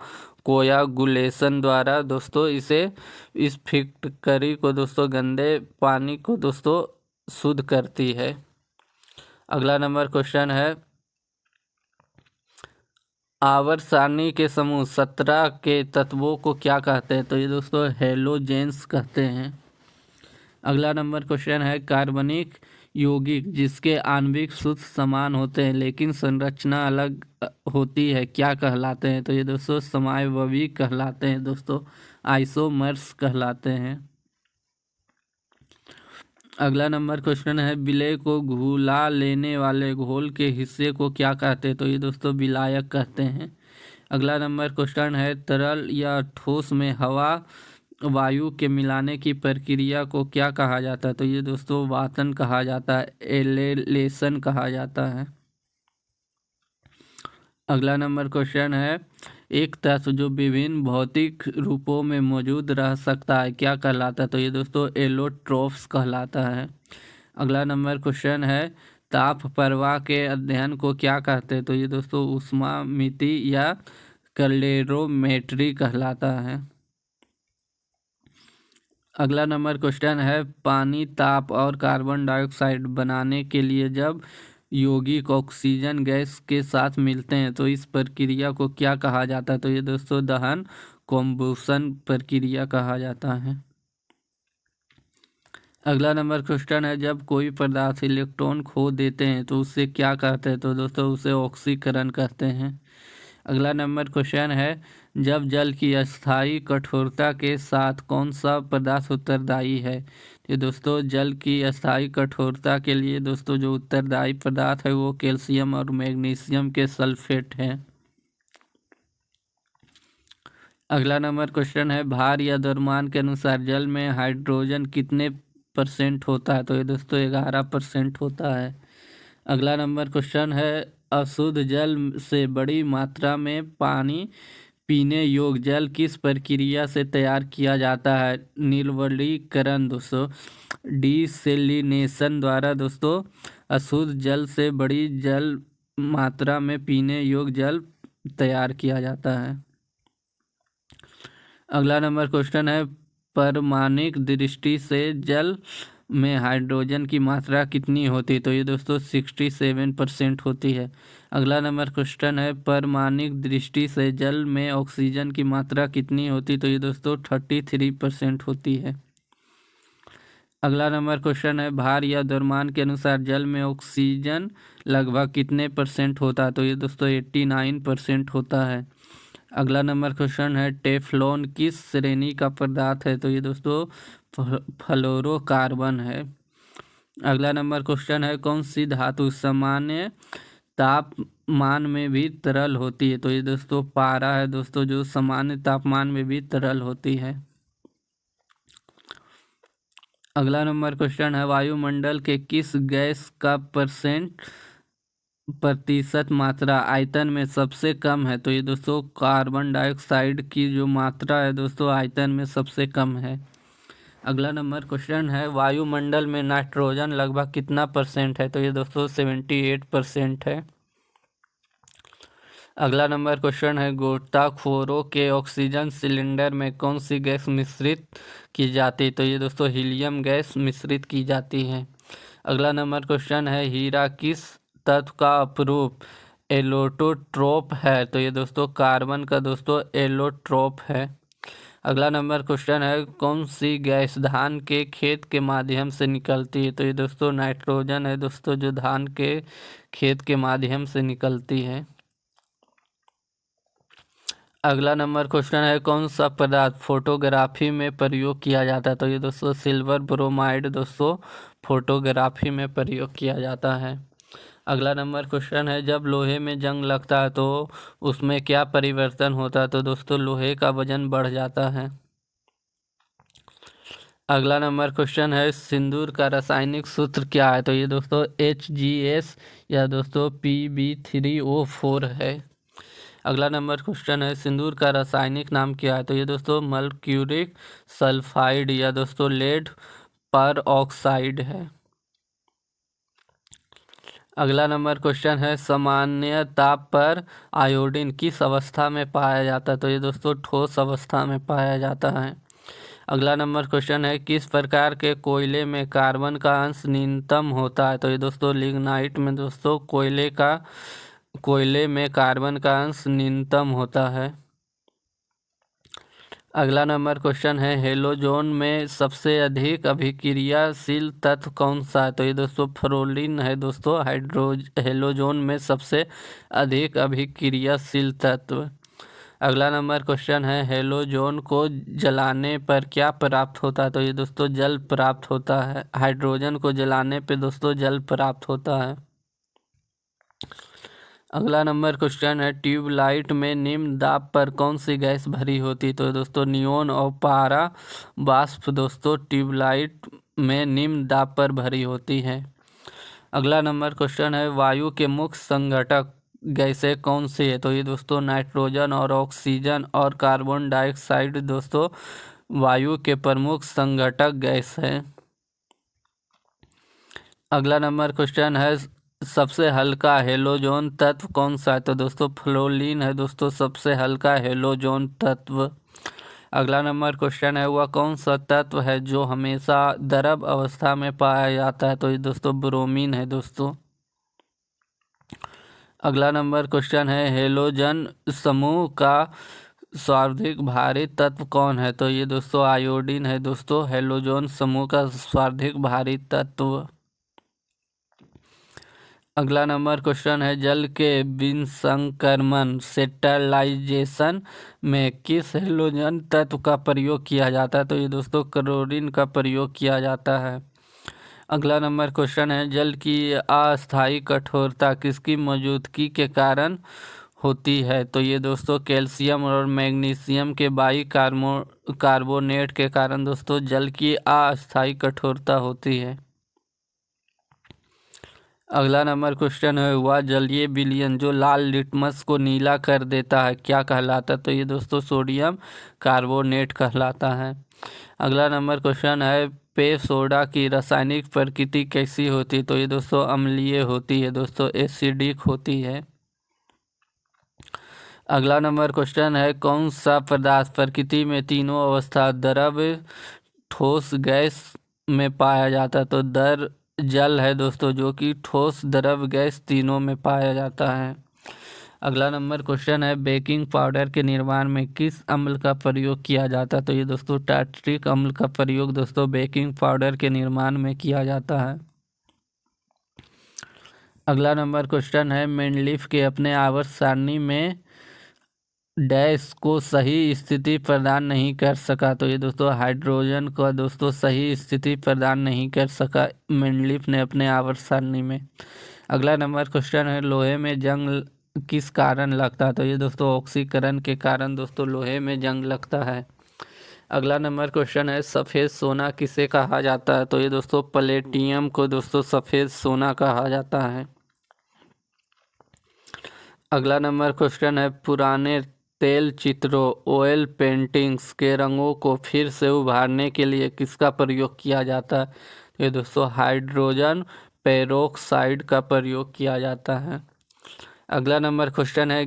कोयागुलेशन द्वारा दोस्तों इस फिटकरी को दोस्तों गंदे पानी को दोस्तों शुद्ध करती है। अगला नंबर क्वेश्चन है, आवर्त सारणी के समूह 17 के तत्वों को क्या कहते हैं? तो ये दोस्तों हेलोजेंस कहते हैं। अगला नंबर क्वेश्चन है, कार्बनिक यौगिक जिसके आणविक सूत्र समान होते हैं लेकिन संरचना अलग होती है क्या कहलाते हैं? तो ये दोस्तों समावयवी कहलाते हैं दोस्तों, आइसोमर्स कहलाते हैं। अगला नंबर क्वेश्चन है, विलय को घुला लेने वाले घोल के हिस्से को क्या कहते हैं? तो ये दोस्तों विलायक कहते हैं। अगला नंबर क्वेश्चन है, तरल या ठोस में हवा वायु के मिलाने की प्रक्रिया को क्या कहा जाता है? तो ये दोस्तों वातन कहा जाता है, एलेलेशन कहा जाता है। अगला नंबर क्वेश्चन है, एक तत्व जो विभिन्न भौतिक रूपों में मौजूद रह सकता है क्या कहलाता है? तो ये दोस्तों एलोट्रोप्स कहलाता है। अगला नंबर क्वेश्चन है, ताप प्रवाह के अध्ययन को क्या कहते हैं? तो ये दोस्तों ऊष्मामिति या कैलोरीमेट्री कहलाता है। अगला नंबर क्वेश्चन है, पानी ताप और कार्बन डाइऑक्साइड बनाने के लिए जब यौगिक ऑक्सीजन गैस के साथ मिलते हैं तो इस प्रक्रिया को क्या कहा जाता है? तो ये दोस्तों दहन कॉम्बुशन प्रक्रिया कहा जाता है। अगला नंबर क्वेश्चन है, जब कोई पदार्थ इलेक्ट्रॉन खो देते हैं तो उसे क्या कहते हैं? तो दोस्तों उसे ऑक्सीकरण कहते हैं। अगला नंबर क्वेश्चन है, जब जल की अस्थायी कठोरता के साथ कौन सा पदार्थ उत्तरदायी है? ये दोस्तों जल की अस्थायी कठोरता के लिए दोस्तों जो उत्तरदायी पदार्थ है वो कैल्शियम और मैग्नीशियम के सल्फेट हैं। अगला नंबर क्वेश्चन है, भार या द्रव्यमान के अनुसार जल में हाइड्रोजन कितने % होता है? तो ये दोस्तों 11% होता है। अगला नंबर क्वेश्चन है, अशुद्ध जल से बड़ी मात्रा में पानी पीने योग्य जल किस प्रक्रिया से तैयार किया जाता है? निर्वलीकरण दोस्तों, डिसेलिनेशन द्वारा दोस्तों अशुद्ध जल से बड़ी जल मात्रा में पीने योग्य जल तैयार किया जाता है। अगला नंबर क्वेश्चन है, परमाणुक दृष्टि से जल में हाइड्रोजन की मात्रा कितनी होती है? तो ये दोस्तों 67% होती है। अगला नंबर क्वेश्चन है, परमाणुक दृष्टि से जल में ऑक्सीजन की मात्रा कितनी होती है? तो ये दोस्तों 33% होती है। अगला नंबर क्वेश्चन है, भार या द्रव्यमान के अनुसार जल में ऑक्सीजन लगभग कितने % होता है? तो ये दोस्तों 89% होता है। अगला नंबर क्वेश्चन है, टेफ्लॉन किस श्रेणी का पदार्थ है? तो ये दोस्तों फ्लोरोकार्बन है। अगला नंबर क्वेश्चन है, कौन सी धातु सामान्य तापमान में भी तरल होती है? तो ये दोस्तों पारा है दोस्तों, जो सामान्य तापमान में भी तरल होती है। अगला नंबर क्वेश्चन है, वायुमंडल के किस गैस का प्रतिशत मात्रा आयतन में सबसे कम है? तो ये दोस्तों कार्बन डाइऑक्साइड की जो मात्रा है दोस्तों आयतन में सबसे कम है। अगला नंबर क्वेश्चन है, वायुमंडल में नाइट्रोजन लगभग कितना % है? तो ये दोस्तों 78% है। अगला नंबर क्वेश्चन है, गोताखोरों के ऑक्सीजन सिलेंडर में कौन सी गैस मिश्रित की जाती है? तो ये दोस्तों हीलियम गैस मिश्रित की जाती है। अगला नंबर क्वेश्चन है, हीरा किस तत्व का अपरूप एलोटोट्रोप है? तो ये दोस्तों कार्बन का दोस्तों एलोट्रोप है। अगला नंबर क्वेश्चन है, कौन सी गैस धान के खेत के माध्यम से निकलती है? तो ये दोस्तों नाइट्रोजन है दोस्तों, जो धान के खेत के माध्यम से निकलती है। अगला नंबर क्वेश्चन है, कौन सा पदार्थ फोटोग्राफी में प्रयोग किया जाता है? तो ये दोस्तों सिल्वर ब्रोमाइड दोस्तों फोटोग्राफी में प्रयोग किया जाता है। अगला नंबर क्वेश्चन है, जब लोहे में जंग लगता है तो उसमें क्या परिवर्तन होता है? तो दोस्तों लोहे का वजन बढ़ जाता है। अगला नंबर क्वेश्चन है, सिंदूर का रासायनिक सूत्र क्या है? तो ये दोस्तों HGS या दोस्तों Pb3O4 है। अगला नंबर क्वेश्चन है, सिंदूर का रासायनिक नाम क्या है? तो ये दोस्तों मर्क्यूरिक सल्फाइड या दोस्तों लेड पर ऑक्साइड है। अगला नंबर क्वेश्चन है, सामान्य ताप पर आयोडीन किस अवस्था में पाया जाता है? तो ये दोस्तों ठोस अवस्था में पाया जाता है। अगला नंबर क्वेश्चन है, किस प्रकार के कोयले में कार्बन का अंश न्यूनतम होता है? तो ये दोस्तों लिग्नाइट में दोस्तों कोयले में कार्बन का अंश न्यूनतम होता है। अगला नंबर क्वेश्चन है, हेलोजन में सबसे अधिक अभिक्रियाशील तत्व कौन सा है? तो ये दोस्तों फ्लोरीन है दोस्तों, हेलोजन में सबसे अधिक अभिक्रियाशील तत्व। अगला नंबर क्वेश्चन है, हेलोजन को जलाने पर क्या प्राप्त होता है? तो ये दोस्तों जल प्राप्त होता है। हाइड्रोजन को जलाने पर दोस्तों जल प्राप्त होता है। अगला नंबर क्वेश्चन है, ट्यूबलाइट में निम्न दाब पर कौन सी गैस भरी होती है? तो दोस्तों नियोन और पारा वाष्प दोस्तों ट्यूबलाइट में निम्न दाब पर भरी होती है। अगला नंबर क्वेश्चन है, वायु के मुख्य संघटक गैसें कौन सी है? तो ये दोस्तों नाइट्रोजन और ऑक्सीजन और कार्बन डाइऑक्साइड दोस्तों वायु के प्रमुख संघटक गैस है। अगला नंबर क्वेश्चन है, सबसे हल्का हेलोजन तत्व कौन सा है? तो दोस्तों फ्लोरीन है दोस्तों सबसे हल्का हेलोजन तत्व। अगला नंबर क्वेश्चन है, वह कौन सा तत्व है जो हमेशा द्रव अवस्था में पाया जाता है? तो ये दोस्तों ब्रोमीन है दोस्तों। अगला नंबर क्वेश्चन है हेलोजन समूह का सर्वाधिक भारी तत्व कौन है? तो ये दोस्तों आयोडीन है दोस्तों, हेलोजन समूह का सर्वाधिक भारी तत्व। अगला नंबर क्वेश्चन है जल के विसंक्रमण सेटलाइजेशन में किस हेलोजन तत्व का प्रयोग किया जाता है? तो ये दोस्तों क्लोरीन का प्रयोग किया जाता है। अगला नंबर क्वेश्चन है जल की अस्थायी कठोरता किसकी मौजूदगी के कारण होती है? तो ये दोस्तों कैल्शियम और मैग्नीशियम के कार्बोनेट के कारण दोस्तों जल की अस्थायी कठोरता होती है। अगला नंबर क्वेश्चन है वह जलीय विलयन जो लाल लिटमस को नीला कर देता है क्या कहलाता है? तो ये दोस्तों सोडियम कार्बोनेट कहलाता है। अगला नंबर क्वेश्चन है पेय सोडा की रासायनिक प्रकृति कैसी होती है? तो ये दोस्तों अम्लीय होती है दोस्तों, एसिडिक होती है। अगला नंबर क्वेश्चन है कौन सा पदार्थ प्रकृति में तीनों अवस्था द्रव ठोस गैस में पाया जाता है? तो जल है दोस्तों, जो कि ठोस द्रव गैस तीनों में पाया जाता है। अगला नंबर क्वेश्चन है बेकिंग पाउडर के निर्माण में किस अम्ल का प्रयोग किया जाता है? तो ये दोस्तों टार्ट्रिक अम्ल का प्रयोग दोस्तों बेकिंग पाउडर के निर्माण में किया जाता है। अगला नंबर क्वेश्चन है मेंडलीफ के अपने आवर्त सारणी में डैश को सही स्थिति प्रदान नहीं कर सका। तो ये दोस्तों हाइड्रोजन को दोस्तों सही स्थिति प्रदान नहीं कर सका मेंडलीफ ने अपने आवर्त सारणी में। अगला नंबर क्वेश्चन है लोहे में जंग किस कारण लगता है? तो ये दोस्तों ऑक्सीकरण के कारण दोस्तों लोहे में जंग लगता है। अगला नंबर क्वेश्चन है सफ़ेद सोना किसे कहा जाता है? तो ये दोस्तों प्लेटिनम को दोस्तों सफ़ेद सोना कहा जाता है। अगला नंबर क्वेश्चन है पुराने तेल चित्रों ऑयल पेंटिंग्स के रंगों को फिर से उभारने के लिए किसका प्रयोग किया जाता है? तो ये दोस्तों हाइड्रोजन पेरोक्साइड का प्रयोग किया जाता है। अगला नंबर क्वेश्चन है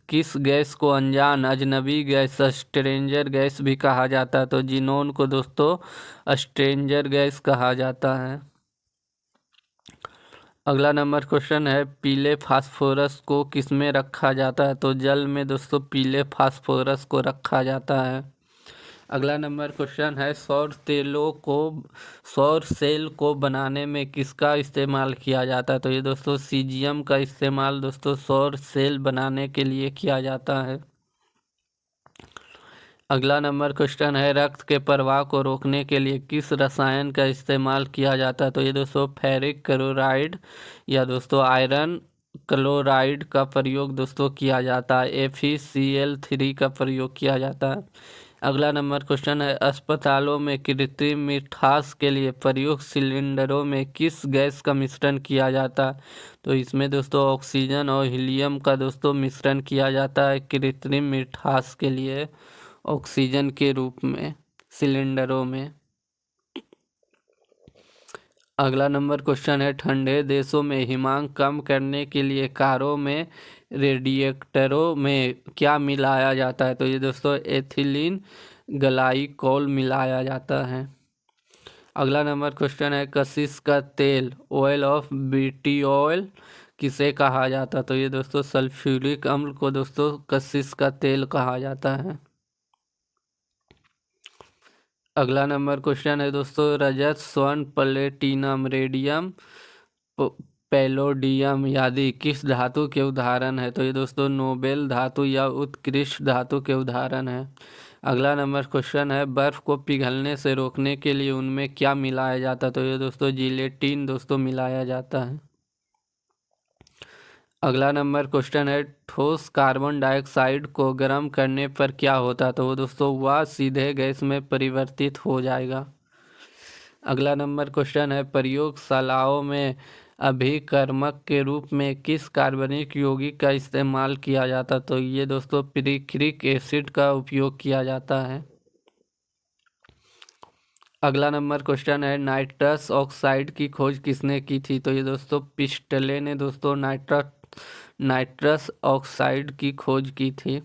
किस गैस को अनजान अजनबी गैस स्ट्रेंजर गैस भी कहा जाता है? तो जिनोन को दोस्तों स्ट्रेंजर गैस कहा जाता है। अगला नंबर क्वेश्चन है पीले फास्फोरस को किस में रखा जाता है? तो जल में दोस्तों पीले फास्फोरस को रखा जाता है। अगला नंबर क्वेश्चन है सौर सेल को बनाने में किसका इस्तेमाल किया जाता है? तो ये दोस्तों सीजियम का इस्तेमाल दोस्तों सौर सेल बनाने के लिए किया जाता है। अगला नंबर क्वेश्चन है रक्त के प्रवाह को रोकने के लिए किस रसायन का इस्तेमाल किया जाता है? तो ये दोस्तों फेरिक क्लोराइड या दोस्तों आयरन क्लोराइड का प्रयोग दोस्तों किया जाता है। FeCl3 का प्रयोग किया जाता है। अगला नंबर क्वेश्चन है अस्पतालों में कृत्रिम मिठास के लिए प्रयुक्त सिलेंडरों में किस गैस का मिश्रण किया जाता है? तो इसमें दोस्तों ऑक्सीजन और हीलियम का दोस्तों मिश्रण किया जाता है कृत्रिम मिठास के लिए ऑक्सीजन के रूप में सिलेंडरों में। अगला नंबर क्वेश्चन है ठंडे देशों में हिमांक कम करने के लिए कारों में रेडिएटरों में क्या मिलाया जाता है? तो ये दोस्तों एथिलीन ग्लाइकोल मिलाया जाता है। अगला नंबर क्वेश्चन है कशिश का तेल ऑयल ऑफ विटियोल किसे कहा जाता है? तो ये दोस्तों सल्फ्यूरिक अम्ल को दोस्तों कशिश का तेल कहा जाता है। अगला नंबर क्वेश्चन है दोस्तों रजत स्वर्ण प्लेटिनम रेडियम पैलोडियम आदि किस धातु के उदाहरण है? तो ये दोस्तों नोबेल धातु या उत्कृष्ट धातु के उदाहरण है। अगला नंबर क्वेश्चन है बर्फ को पिघलने से रोकने के लिए उनमें क्या मिलाया जाता है? तो ये दोस्तों जिलेटिन दोस्तों मिलाया जाता है। अगला नंबर क्वेश्चन है ठोस कार्बन डाइऑक्साइड को गर्म करने पर क्या होता है? तो वो दोस्तों वह सीधे गैस में परिवर्तित हो जाएगा। अगला नंबर क्वेश्चन है प्रयोगशालाओं में अभिकर्मक के रूप में किस कार्बनिक यौगिक का इस्तेमाल किया जाता? तो ये दोस्तों पिरिक्रिक एसिड का उपयोग किया जाता है। अगला नंबर क्वेश्चन है नाइट्रस ऑक्साइड की खोज किसने की थी? तो ये दोस्तों पिस्टले ने दोस्तों नाइट्रस ऑक्साइड की खोज की थी।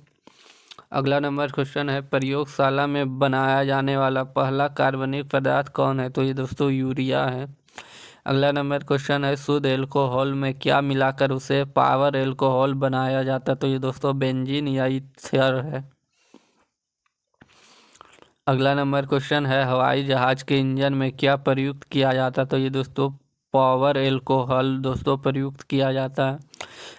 अगला नंबर क्वेश्चन है प्रयोगशाला में बनाया जाने वाला पहला कार्बनिक पदार्थ कौन है? तो ये दोस्तों यूरिया है। अगला नंबर क्वेश्चन है, शुद्ध एल्कोहल में क्या मिलाकर उसे पावर एल्कोहल बनाया जाता है? तो ये दोस्तों बेंजीन या ईथर है। अगला नंबर क्वेश्चन है, हवाई जहाज के इंजन में क्या प्रयुक्त किया जाता है? तो ये दोस्तों पावर एल्कोहल दोस्तों प्रयुक्त किया जाता है।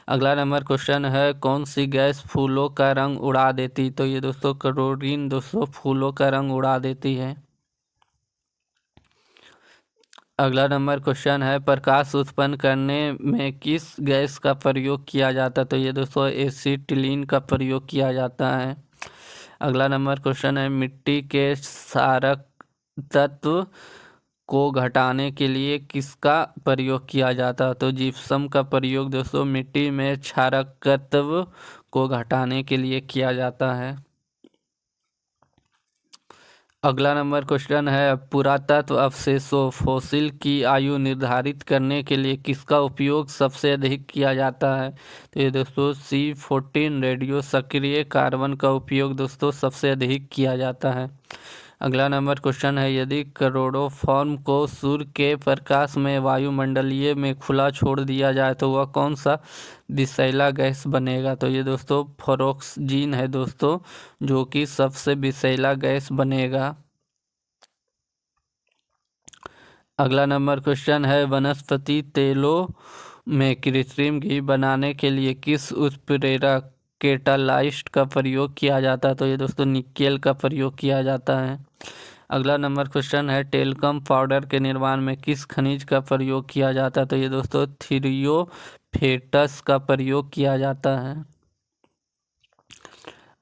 अगला नंबर क्वेश्चन है, कौन सी गैस फूलों का रंग उड़ा देती? तो ये दोस्तों क्लोरीन दोस्तों फूलों का रंग उड़ा देती है। अगला नंबर क्वेश्चन है, प्रकाश उत्पन्न करने में किस गैस का प्रयोग किया जाता है? तो ये दोस्तों एसिटिलीन का प्रयोग किया जाता है। अगला नंबर क्वेश्चन है, मिट्टी के क्षारक तत्व को घटाने के लिए किसका प्रयोग किया जाता है? तो जिप्सम का प्रयोग दोस्तों मिट्टी में क्षारक तत्व को घटाने के लिए किया जाता है। अगला नंबर क्वेश्चन है, पुरातत्व अवशेषों फॉसिल की आयु निर्धारित करने के लिए किसका उपयोग सबसे अधिक किया जाता है? तो ये दोस्तों C14 रेडियो सक्रिय कार्बन का उपयोग दोस्तों सबसे अधिक किया जाता है। अगला नंबर क्वेश्चन है, यदि क्लोरोफॉर्म को सूर्य के प्रकाश में वायुमंडलीय में खुला छोड़ दिया जाए तो वह कौन सा विषैला गैस बनेगा? तो ये दोस्तों फॉक्सजीन है दोस्तों, जो कि सबसे विषैला गैस बनेगा। अगला नंबर क्वेश्चन है, वनस्पति तेलों में कृत्रिम घी बनाने के लिए किस उत्प्रेरक कैटालाइस्ट का प्रयोग किया जाता है? तो ये दोस्तों निकेल का प्रयोग किया जाता है। अगला नंबर क्वेश्चन है, टेल्कम पाउडर के निर्माण में किस खनिज का प्रयोग किया जाता है? तो ये दोस्तों थियोफेटस का प्रयोग किया जाता है।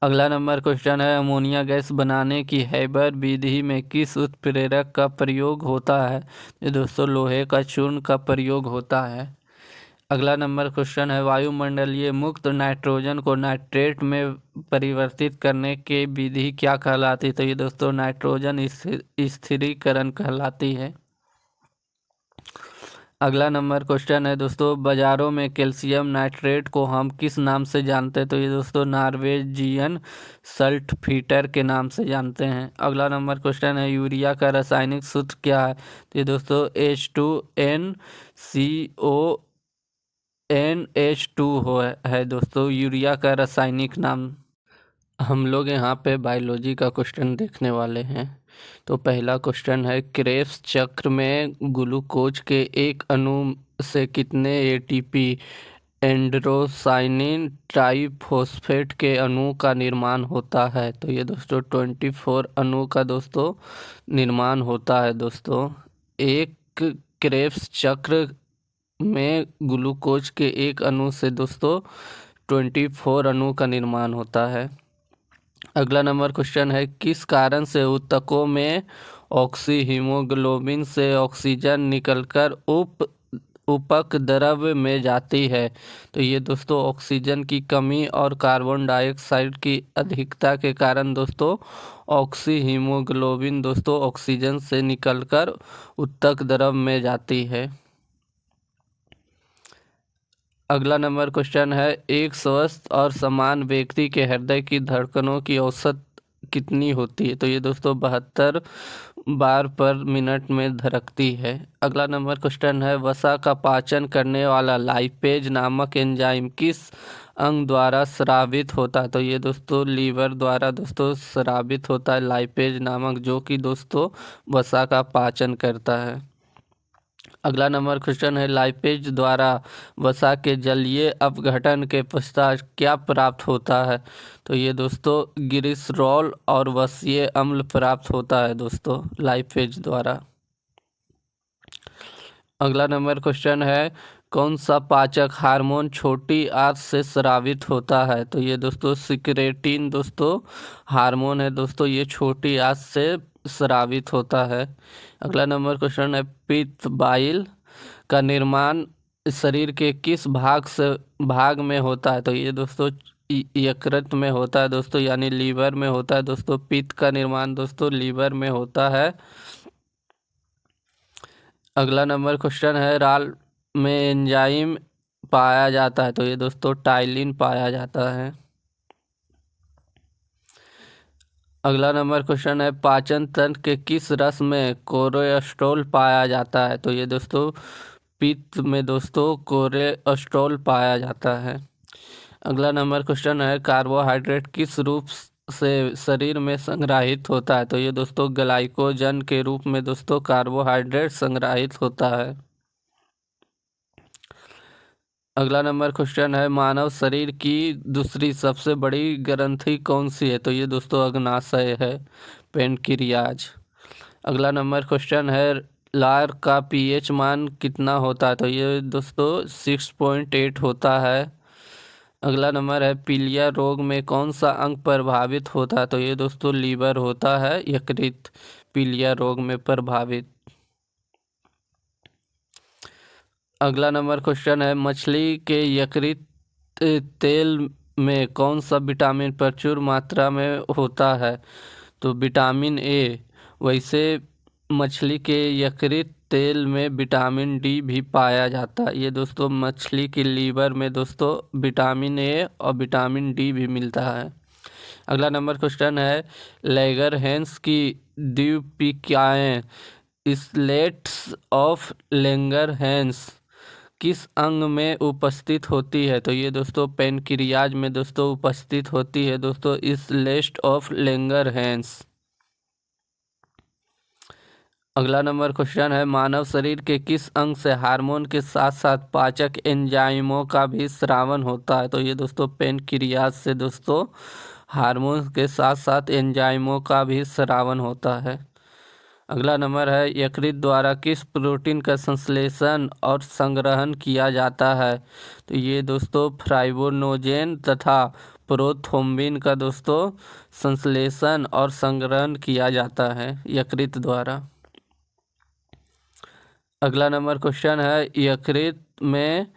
अगला नंबर क्वेश्चन है, अमोनिया गैस बनाने की हैबर विधि में किस उत्प्रेरक का प्रयोग होता है? ये दोस्तों लोहे का चूर्ण का प्रयोग होता है। अगला नंबर क्वेश्चन है, वायुमंडलीय मुक्त नाइट्रोजन को नाइट्रेट में परिवर्तित करने की विधि क्या कहलाती है? तो ये दोस्तों नाइट्रोजन स्थिरीकरण कहलाती है। अगला नंबर क्वेश्चन है दोस्तों, बाजारों में कैल्शियम नाइट्रेट को हम किस नाम से जानते हैं? तो ये दोस्तों नॉर्वेजियन सल्टफिटर के नाम से जानते हैं। अगला नंबर क्वेश्चन है, यूरिया का रासायनिक सूत्र क्या है? तो ये दोस्तों H2NCONH2 है दोस्तों यूरिया का रासायनिक नाम। हम लोग यहाँ पे बायोलॉजी का क्वेश्चन देखने वाले हैं। तो पहला क्वेश्चन है, क्रेब्स चक्र में ग्लूकोज के एक अणु से कितने एटीपी एंड्रोसाइनिन ट्राइफॉस्फेट के अणु का निर्माण होता है? तो ये दोस्तों 24 अणु का दोस्तों निर्माण होता है दोस्तों। एक क्रेब्स चक्र में ग्लूकोज के एक अणु से दोस्तों 24 अणु का निर्माण होता है। अगला नंबर क्वेश्चन है, किस कारण से ऊतकों में ऑक्सी हीमोग्लोबिन से ऑक्सीजन निकलकर उपक द्रव्य में जाती है? तो ये दोस्तों ऑक्सीजन की कमी और कार्बन डाइऑक्साइड की अधिकता के कारण दोस्तों ऑक्सी हीमोग्लोबिन दोस्तों ऑक्सीजन से निकलकर ऊतक द्रव्य में जाती है। अगला नंबर क्वेश्चन है, एक स्वस्थ और समान व्यक्ति के हृदय की धड़कनों की औसत कितनी होती है? तो ये दोस्तों 72 बार पर मिनट में धड़कती है। अगला नंबर क्वेश्चन है, वसा का पाचन करने वाला लाइपेज नामक एंजाइम किस अंग द्वारा स्रावित होता है? तो ये दोस्तों लीवर द्वारा दोस्तों स्रावित होता है लाइपेज नामक, जो कि दोस्तों वसा का पाचन करता है। अगला नंबर क्वेश्चन है, लाइपेज द्वारा वसा के जलीय अपघटन के पश्चात क्या प्राप्त होता है? तो ये दोस्तों ग्लिसरॉल और वसीय अम्ल प्राप्त होता है दोस्तों लाइपेज द्वारा। अगला नंबर क्वेश्चन है, कौन सा पाचक हार्मोन छोटी आंत से स्रावित होता है? तो ये दोस्तों सिक्रेटिन दोस्तों हार्मोन है दोस्तों, ये छोटी आंत से स्रावित होता है। अगला नंबर क्वेश्चन है, पित्त बाइल का निर्माण शरीर के किस भाग में होता है? तो ये दोस्तों यकृत में होता है दोस्तों, यानी लीवर में होता है दोस्तों। पित्त का निर्माण दोस्तों लीवर में होता है। अगला नंबर क्वेश्चन है, राल में एंजाइम पाया जाता है? तो ये दोस्तों टाइलिन पाया जाता है। अगला नंबर क्वेश्चन है, पाचन तंत्र के किस रस में कोलेस्ट्रॉल पाया जाता है? तो ये दोस्तों पित्त में दोस्तों कोलेस्ट्रॉल पाया जाता है। अगला नंबर क्वेश्चन है, कार्बोहाइड्रेट किस रूप से शरीर में संग्रहित होता है? तो ये दोस्तों ग्लाइकोजन के रूप में दोस्तों कार्बोहाइड्रेट संग्रहित होता है। अगला नंबर क्वेश्चन है, मानव शरीर की दूसरी सबसे बड़ी ग्रंथि कौन सी है? तो ये दोस्तों अग्नाशय है, पेनक्रियाज। अगला नंबर क्वेश्चन है, लार का पीएच मान कितना होता है? तो ये दोस्तों 6.8 होता है। अगला नंबर है, पीलिया रोग में कौन सा अंग प्रभावित होता है? तो ये दोस्तों लीवर होता है, यकृत पीलिया रोग में प्रभावित। अगला नंबर क्वेश्चन है, मछली के यकृत तेल में कौन सा विटामिन प्रचुर मात्रा में होता है? तो विटामिन ए। वैसे मछली के यकृत तेल में विटामिन डी भी पाया जाता है। ये दोस्तों मछली के लीवर में दोस्तों विटामिन ए और विटामिन डी भी मिलता है। अगला नंबर क्वेश्चन है, लैंगरहैंस की द्वीपिकाएँ स्लेट्स ऑफ लैंगरहैंस किस अंग में उपस्थित होती है? तो ये दोस्तों पेनक्रियाज में दोस्तों उपस्थित होती है दोस्तों इस लिस्ट ऑफ लैंगरहैंस। अगला नंबर क्वेश्चन है, मानव शरीर के किस अंग से हार्मोन के साथ साथ पाचक एंजाइमों का भी स्रावन होता है? तो ये दोस्तों पेनक्रियाज से दोस्तों हार्मोन के साथ साथ एंजाइमों का भी स्रावन होता है। अगला नंबर है, यकृत द्वारा किस प्रोटीन का संश्लेषण और संग्रहण किया जाता है? तो ये दोस्तों फाइब्रोनोजेन तथा प्रोथ्रोम्बिन का दोस्तों संश्लेषण और संग्रहण किया जाता है यकृत द्वारा। अगला नंबर क्वेश्चन है, यकृत में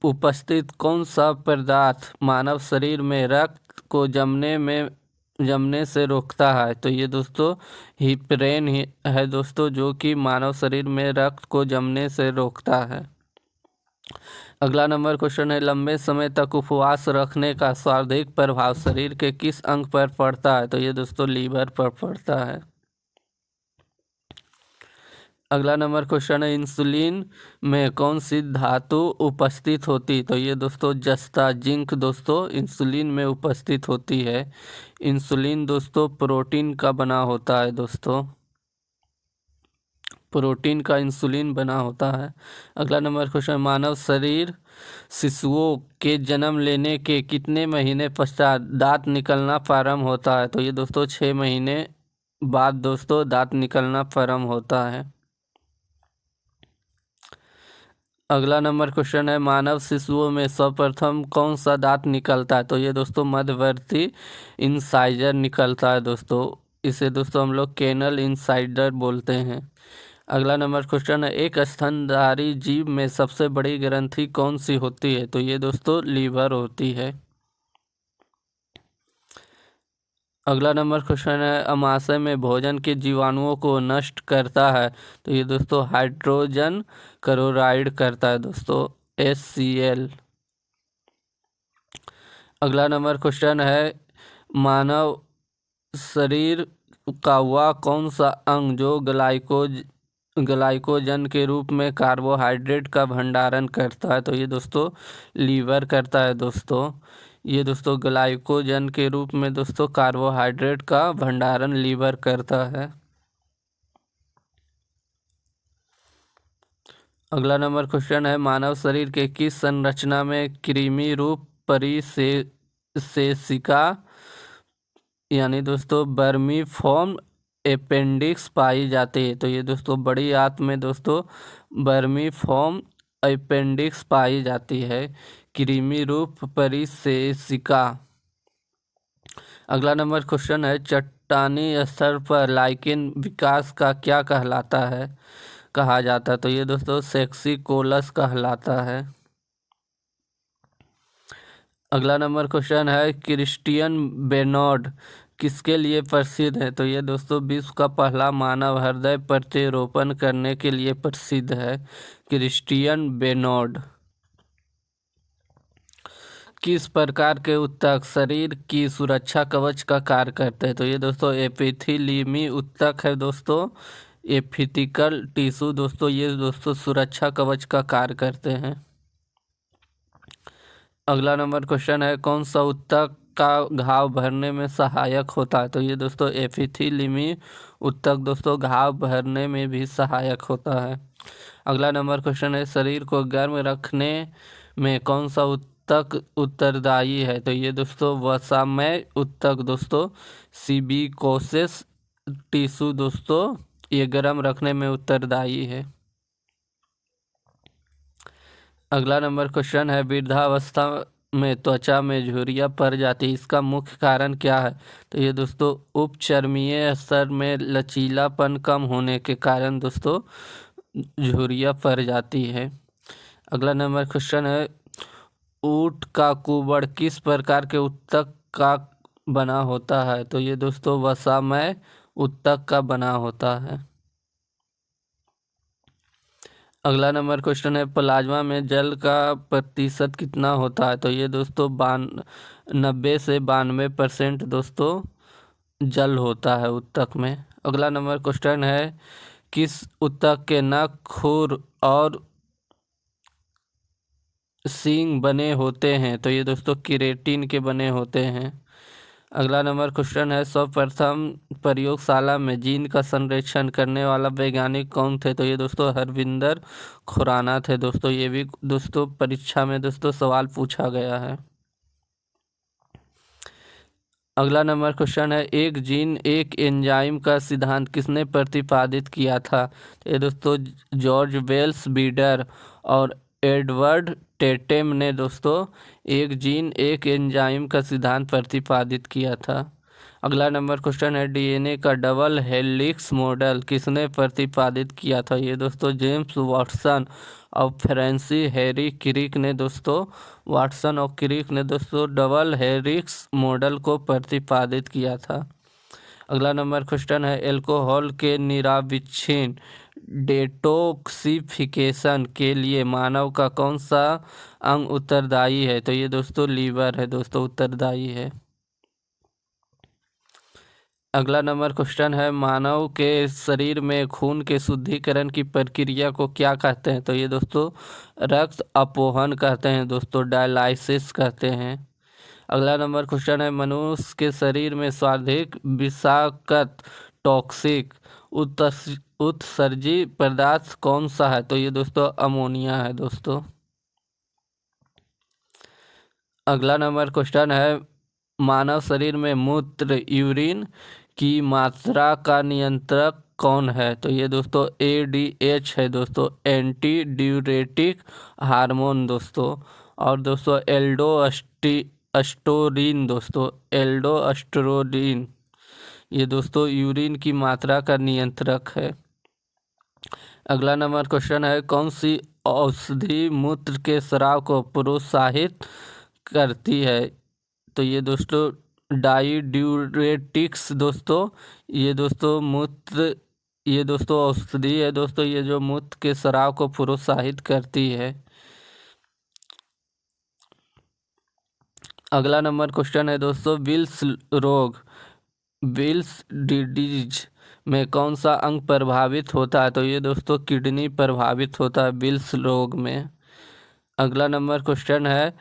उपस्थित कौन सा पदार्थ मानव शरीर में रक्त को जमने से रोकता है? तो ये दोस्तों हिपरेन है दोस्तों, जो कि मानव शरीर में रक्त को जमने से रोकता है। अगला नंबर क्वेश्चन है, लंबे समय तक उपवास रखने का सर्वाधिक प्रभाव शरीर के किस अंग पर पड़ता है? तो ये दोस्तों लीवर पर पड़ता है। अगला नंबर क्वेश्चन है, इंसुलिन में कौन सी धातु उपस्थित होती? तो ये दोस्तों जस्ता जिंक दोस्तों इंसुलिन में उपस्थित होती है। इंसुलिन दोस्तों प्रोटीन का बना होता है दोस्तों, प्रोटीन का इंसुलिन बना होता है। अगला नंबर क्वेश्चन, मानव शरीर शिशुओं के जन्म लेने के कितने महीने पश्चात दांत निकलना प्रारंभ होता है? तो ये दोस्तों 6 महीने बाद दोस्तों दांत निकलना प्रारंभ होता है। अगला नंबर क्वेश्चन है, मानव शिशुओं में सर्वप्रथम कौन सा दांत निकलता है? तो ये दोस्तों मध्यवर्ती इंसाइजर निकलता है दोस्तों, इसे दोस्तों हम लोग कैनल इंसाइडर बोलते हैं। अगला नंबर क्वेश्चन है, एक स्तनधारी जीव में सबसे बड़ी ग्रंथि कौन सी होती है? तो ये दोस्तों लीवर होती है। अगला नंबर क्वेश्चन है, अमाशय में भोजन के जीवाणुओं को नष्ट करता है? तो ये दोस्तों हाइड्रोजन क्लोराइड करता है दोस्तों, HCl। अगला नंबर क्वेश्चन है, मानव शरीर का वह कौन सा अंग जो ग्लाइकोजन के रूप में कार्बोहाइड्रेट का भंडारण करता है? तो ये दोस्तों लीवर करता है दोस्तों। ये दोस्तों ग्लाइकोजन के रूप में दोस्तों कार्बोहाइड्रेट का भंडारण लीवर करता है। अगला नंबर क्वेश्चन है, मानव शरीर के किस संरचना में कृमि रूप परिशेषिका यानी दोस्तों वर्मीफॉर्म अपेंडिक्स पाई जाती है? तो ये दोस्तों बड़ी आंत में दोस्तों वर्मीफॉर्म अपेंडिक्स पाई जाती है, कृमि रूप परिशेषिका। अगला नंबर क्वेश्चन है, चट्टानी स्तर पर लाइकेन विकास का क्या कहा जाता है? तो ये दोस्तों सेक्सिकोलस कहलाता है। अगला नंबर क्वेश्चन है, क्रिस्टियन बेर्नार्ड किसके लिए प्रसिद्ध है? तो ये दोस्तों विश्व का पहला मानव हृदय प्रत्यारोपण करने के लिए प्रसिद्ध है, क्रिस्टियन बेर्नार्ड। किस प्रकार के ऊतक शरीर की सुरक्षा कवच का कार्य करते हैं? तो ये दोस्तों एपिथेलियमी ऊतक है दोस्तों। एपिथेलियल टिश्यू दोस्तों, ये दोस्तों सुरक्षा कवच का कार्य करते हैं। अगला नंबर क्वेश्चन है, कौन सा ऊतक का घाव भरने में सहायक होता है? तो ये दोस्तों एपिथेलियमी ऊतक दोस्तों घाव भरने में भी सहायक होता है। अगला नंबर क्वेश्चन है, शरीर को गर्म रखने में कौन सा ऊतक उत्तरदायी है? तो ये दोस्तों वसामय ऊतक दोस्तों, सिलिकोसिस टिश्यू दोस्तों, ये गर्म रखने में उत्तरदायी है। अगला नंबर क्वेश्चन है, वृद्धावस्था में त्वचा में झुर्रियाँ पड़ जाती है, इसका मुख्य कारण क्या है? तो ये दोस्तों उपचर्मीय स्तर में लचीलापन कम होने के कारण दोस्तों झुर्रियाँ पड़ जाती है। अगला नंबर क्वेश्चन है, ऊँट का कुबड़ किस प्रकार के ऊतक का बना होता है? तो ये दोस्तों वसामय ऊतक का बना होता है। अगला नंबर क्वेश्चन है, प्लाज्मा में जल का प्रतिशत कितना होता है? तो ये दोस्तों 90 से 92% दोस्तों जल होता है ऊतक में। अगला नंबर क्वेश्चन है, किस ऊतक के नख, खुर और सींग बने होते हैं? तो ये दोस्तों केराटिन के बने होते हैं। अगला नंबर क्वेश्चन है, सर्वप्रथम प्रयोगशाला में जीन का संरक्षण करने वाला वैज्ञानिक कौन थे? तो ये दोस्तों हरविंदर खुराना थे दोस्तों। ये भी दोस्तों परीक्षा में दोस्तों सवाल पूछा गया है। अगला नंबर क्वेश्चन है, एक जीन एक एंजाइम का सिद्धांत किसने प्रतिपादित किया था? ये दोस्तों जॉर्ज वेल्स बीडर और एडवर्ड टेटेम ने दोस्तों एक जीन एक एंजाइम का सिद्धांत प्रतिपादित किया था। अगला नंबर क्वेश्चन है, डीएनए का डबल हेलिक्स मॉडल किसने प्रतिपादित किया था? ये दोस्तों जेम्स वाटसन और फ्रांसिस हैरी क्रिक ने दोस्तों, वाटसन और क्रिक ने दोस्तों डबल हेलिक्स मॉडल को प्रतिपादित किया था। अगला नंबर क्वेश्चन है, एल्कोहल के निराविच्छिन्न डेटॉक्सिफिकेशन के लिए मानव का कौन सा अंग उत्तरदायी है? तो ये दोस्तों लीवर है दोस्तों, उत्तरदायी है। अगला नंबर क्वेश्चन है, मानव के शरीर में खून के शुद्धिकरण की प्रक्रिया को क्या कहते हैं? तो ये दोस्तों रक्त अपोहन कहते हैं दोस्तों, डायलाइसिस कहते हैं। अगला नंबर क्वेश्चन है, मनुष्य के शरीर में सर्वाधिक विषाक्त टॉक्सिक उत्सर्जी पदार्थ कौन सा है? तो ये दोस्तों अमोनिया है दोस्तों। अगला नंबर क्वेश्चन है, मानव शरीर में मूत्र यूरिन की मात्रा का नियंत्रक कौन है? तो ये दोस्तों ADH है दोस्तों, एंटी ड्यूरेटिक हार्मोन दोस्तों। और दोस्तों एल्डोस्टेरोन दोस्तों, एल्डोस्टेरोन ये दोस्तों यूरिन की मात्रा का नियंत्रक है। अगला नंबर क्वेश्चन है, कौन सी औषधि मूत्र के स्राव को प्रोत्साहित करती है? तो ये दोस्तों डाइड्यूरेटिक्स दोस्तों, ये दोस्तों मूत्र, ये दोस्तों औषधि है दोस्तों, ये जो मूत्र के स्राव को प्रोत्साहित करती है। अगला नंबर क्वेश्चन है दोस्तों, विल्स रोग, विल्स डिजीज में कौन सा अंग प्रभावित होता है? तो ये दोस्तों किडनी प्रभावित होता है विल्स रोग में। अगला नंबर क्वेश्चन है,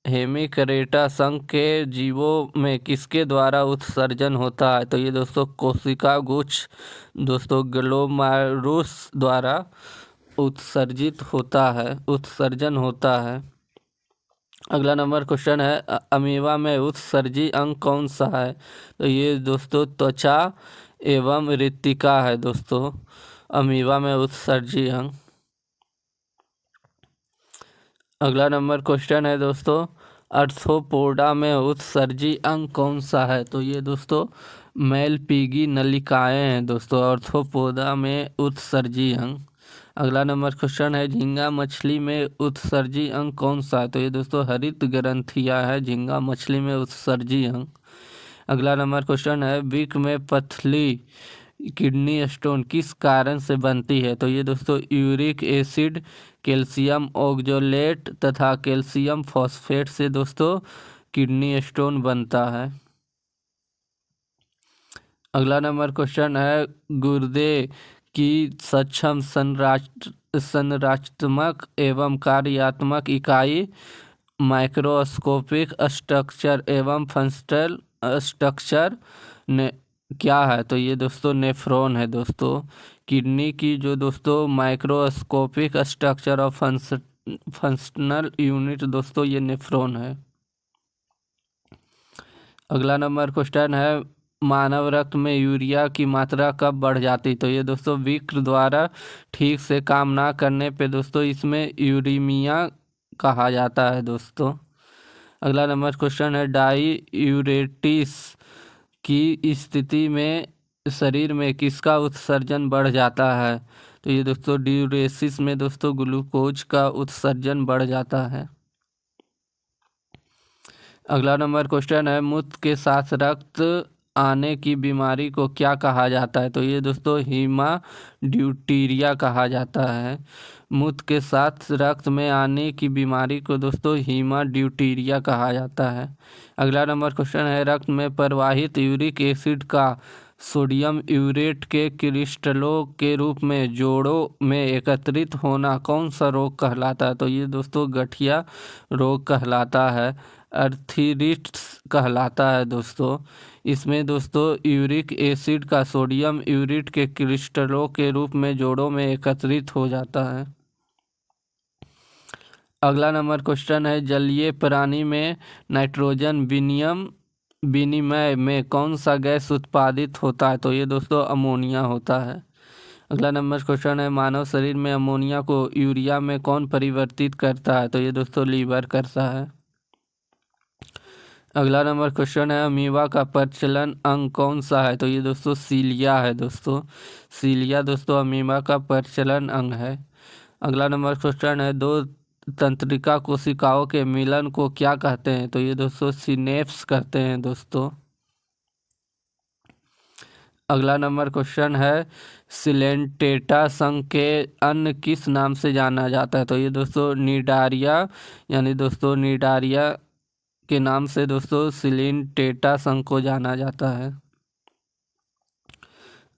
हेमिकरेटा संघ के जीवों में किसके द्वारा उत्सर्जन होता है? तो ये दोस्तों कोशिका गुच्छ दोस्तों, ग्लोमेरुलस द्वारा उत्सर्जन होता है। अगला नंबर क्वेश्चन है, अमीबा में उत्सर्जी अंग कौन सा है? तो ये दोस्तों त्वचा एवं रिक्तिका है दोस्तों, अमीबा में उत्सर्जी अंग। अगला नंबर क्वेश्चन है दोस्तों, आर्थ्रोपोडा में उत्सर्जी अंग कौन सा है? तो ये दोस्तों मैलपीगी नलिकाएं हैं दोस्तों, आर्थ्रोपोडा में उत्सर्जी अंग। अगला नंबर क्वेश्चन है, झींगा मछली में उत्सर्जी अंग कौन सा है? तो ये दोस्तों हरित ग्रंथियां है झींगा मछली में उत्सर्जी अंग। अगला नंबर क्वेश्चन है, वृक्क में पथली किडनी स्टोन किस कारण से बनती है? तो ये दोस्तों यूरिक एसिड, कैल्शियम ऑक्जेलेट तथा कैल्शियम फॉस्फेट से दोस्तों किडनी स्टोन बनता है। अगला नंबर क्वेश्चन है, गुर्दे की सक्षम संरचनात्मक एवं कार्यात्मक इकाई माइक्रोस्कोपिक स्ट्रक्चर एवं फंक्शनल स्ट्रक्चर ने क्या है? तो ये दोस्तों नेफ्रॉन है दोस्तों। किडनी की जो दोस्तों माइक्रोस्कोपिक स्ट्रक्चर और फंक्शनल यूनिट दोस्तों ये नेफ्रॉन है। अगला नंबर क्वेश्चन है, मानव रक्त में यूरिया की मात्रा कब बढ़ जाती? तो ये दोस्तों विक्र द्वारा ठीक से काम ना करने पे दोस्तों इसमें यूरेमिया कहा जाता है दोस्तों। अगला नंबर क्वेश्चन है, डाययूरेटिस की स्थिति में शरीर में किसका उत्सर्जन बढ़ जाता है? तो ये दोस्तों डाययूरेसिस में दोस्तों ग्लूकोज का उत्सर्जन बढ़ जाता है। अगला नंबर क्वेश्चन है, मूत्र के साथ रक्त आने की बीमारी को क्या कहा जाता है? तो ये दोस्तों हीमाट्यूटीरिया कहा जाता है। मूत्र के साथ रक्त में आने की बीमारी को दोस्तों हीमाट्यूटीरिया कहा जाता है। अगला नंबर क्वेश्चन है, रक्त में प्रवाहित यूरिक एसिड का सोडियम यूरेट के क्रिस्टलों के रूप में जोड़ों में एकत्रित होना कौन सा रोग कहलाता है? तो ये दोस्तों गठिया रोग कहलाता है, अर्थरीटिस कहलाता है दोस्तों। इसमें दोस्तों यूरिक एसिड का सोडियम यूरेट के क्रिस्टलों के रूप में जोड़ों में एकत्रित हो जाता है। अगला नंबर क्वेश्चन है, जलीय प्राणी में नाइट्रोजन विनिमय में कौन सा गैस उत्पादित होता है? तो ये दोस्तों अमोनिया होता है। अगला नंबर क्वेश्चन है, मानव शरीर में अमोनिया को यूरिया में कौन परिवर्तित करता है? तो ये दोस्तों लीवर करता है। अगला नंबर क्वेश्चन है, अमीबा का प्रचलन अंग कौन सा है? तो ये दोस्तों सीलिया है दोस्तों। सीलिया दोस्तों अमीबा का प्रचलन अंग है। अगला नंबर क्वेश्चन है, दो तंत्रिका कोशिकाओं के मिलन को क्या कहते हैं? तो ये दोस्तों सिनेप्स कहते हैं दोस्तों। अगला नंबर क्वेश्चन है, सिलेंटेटा संघ के अन्य किस नाम से जाना जाता है? तो ये दोस्तों निडारिया, यानी दोस्तों निडारिया के नाम से दोस्तों सिलेंटेटा संघ को जाना जाता है।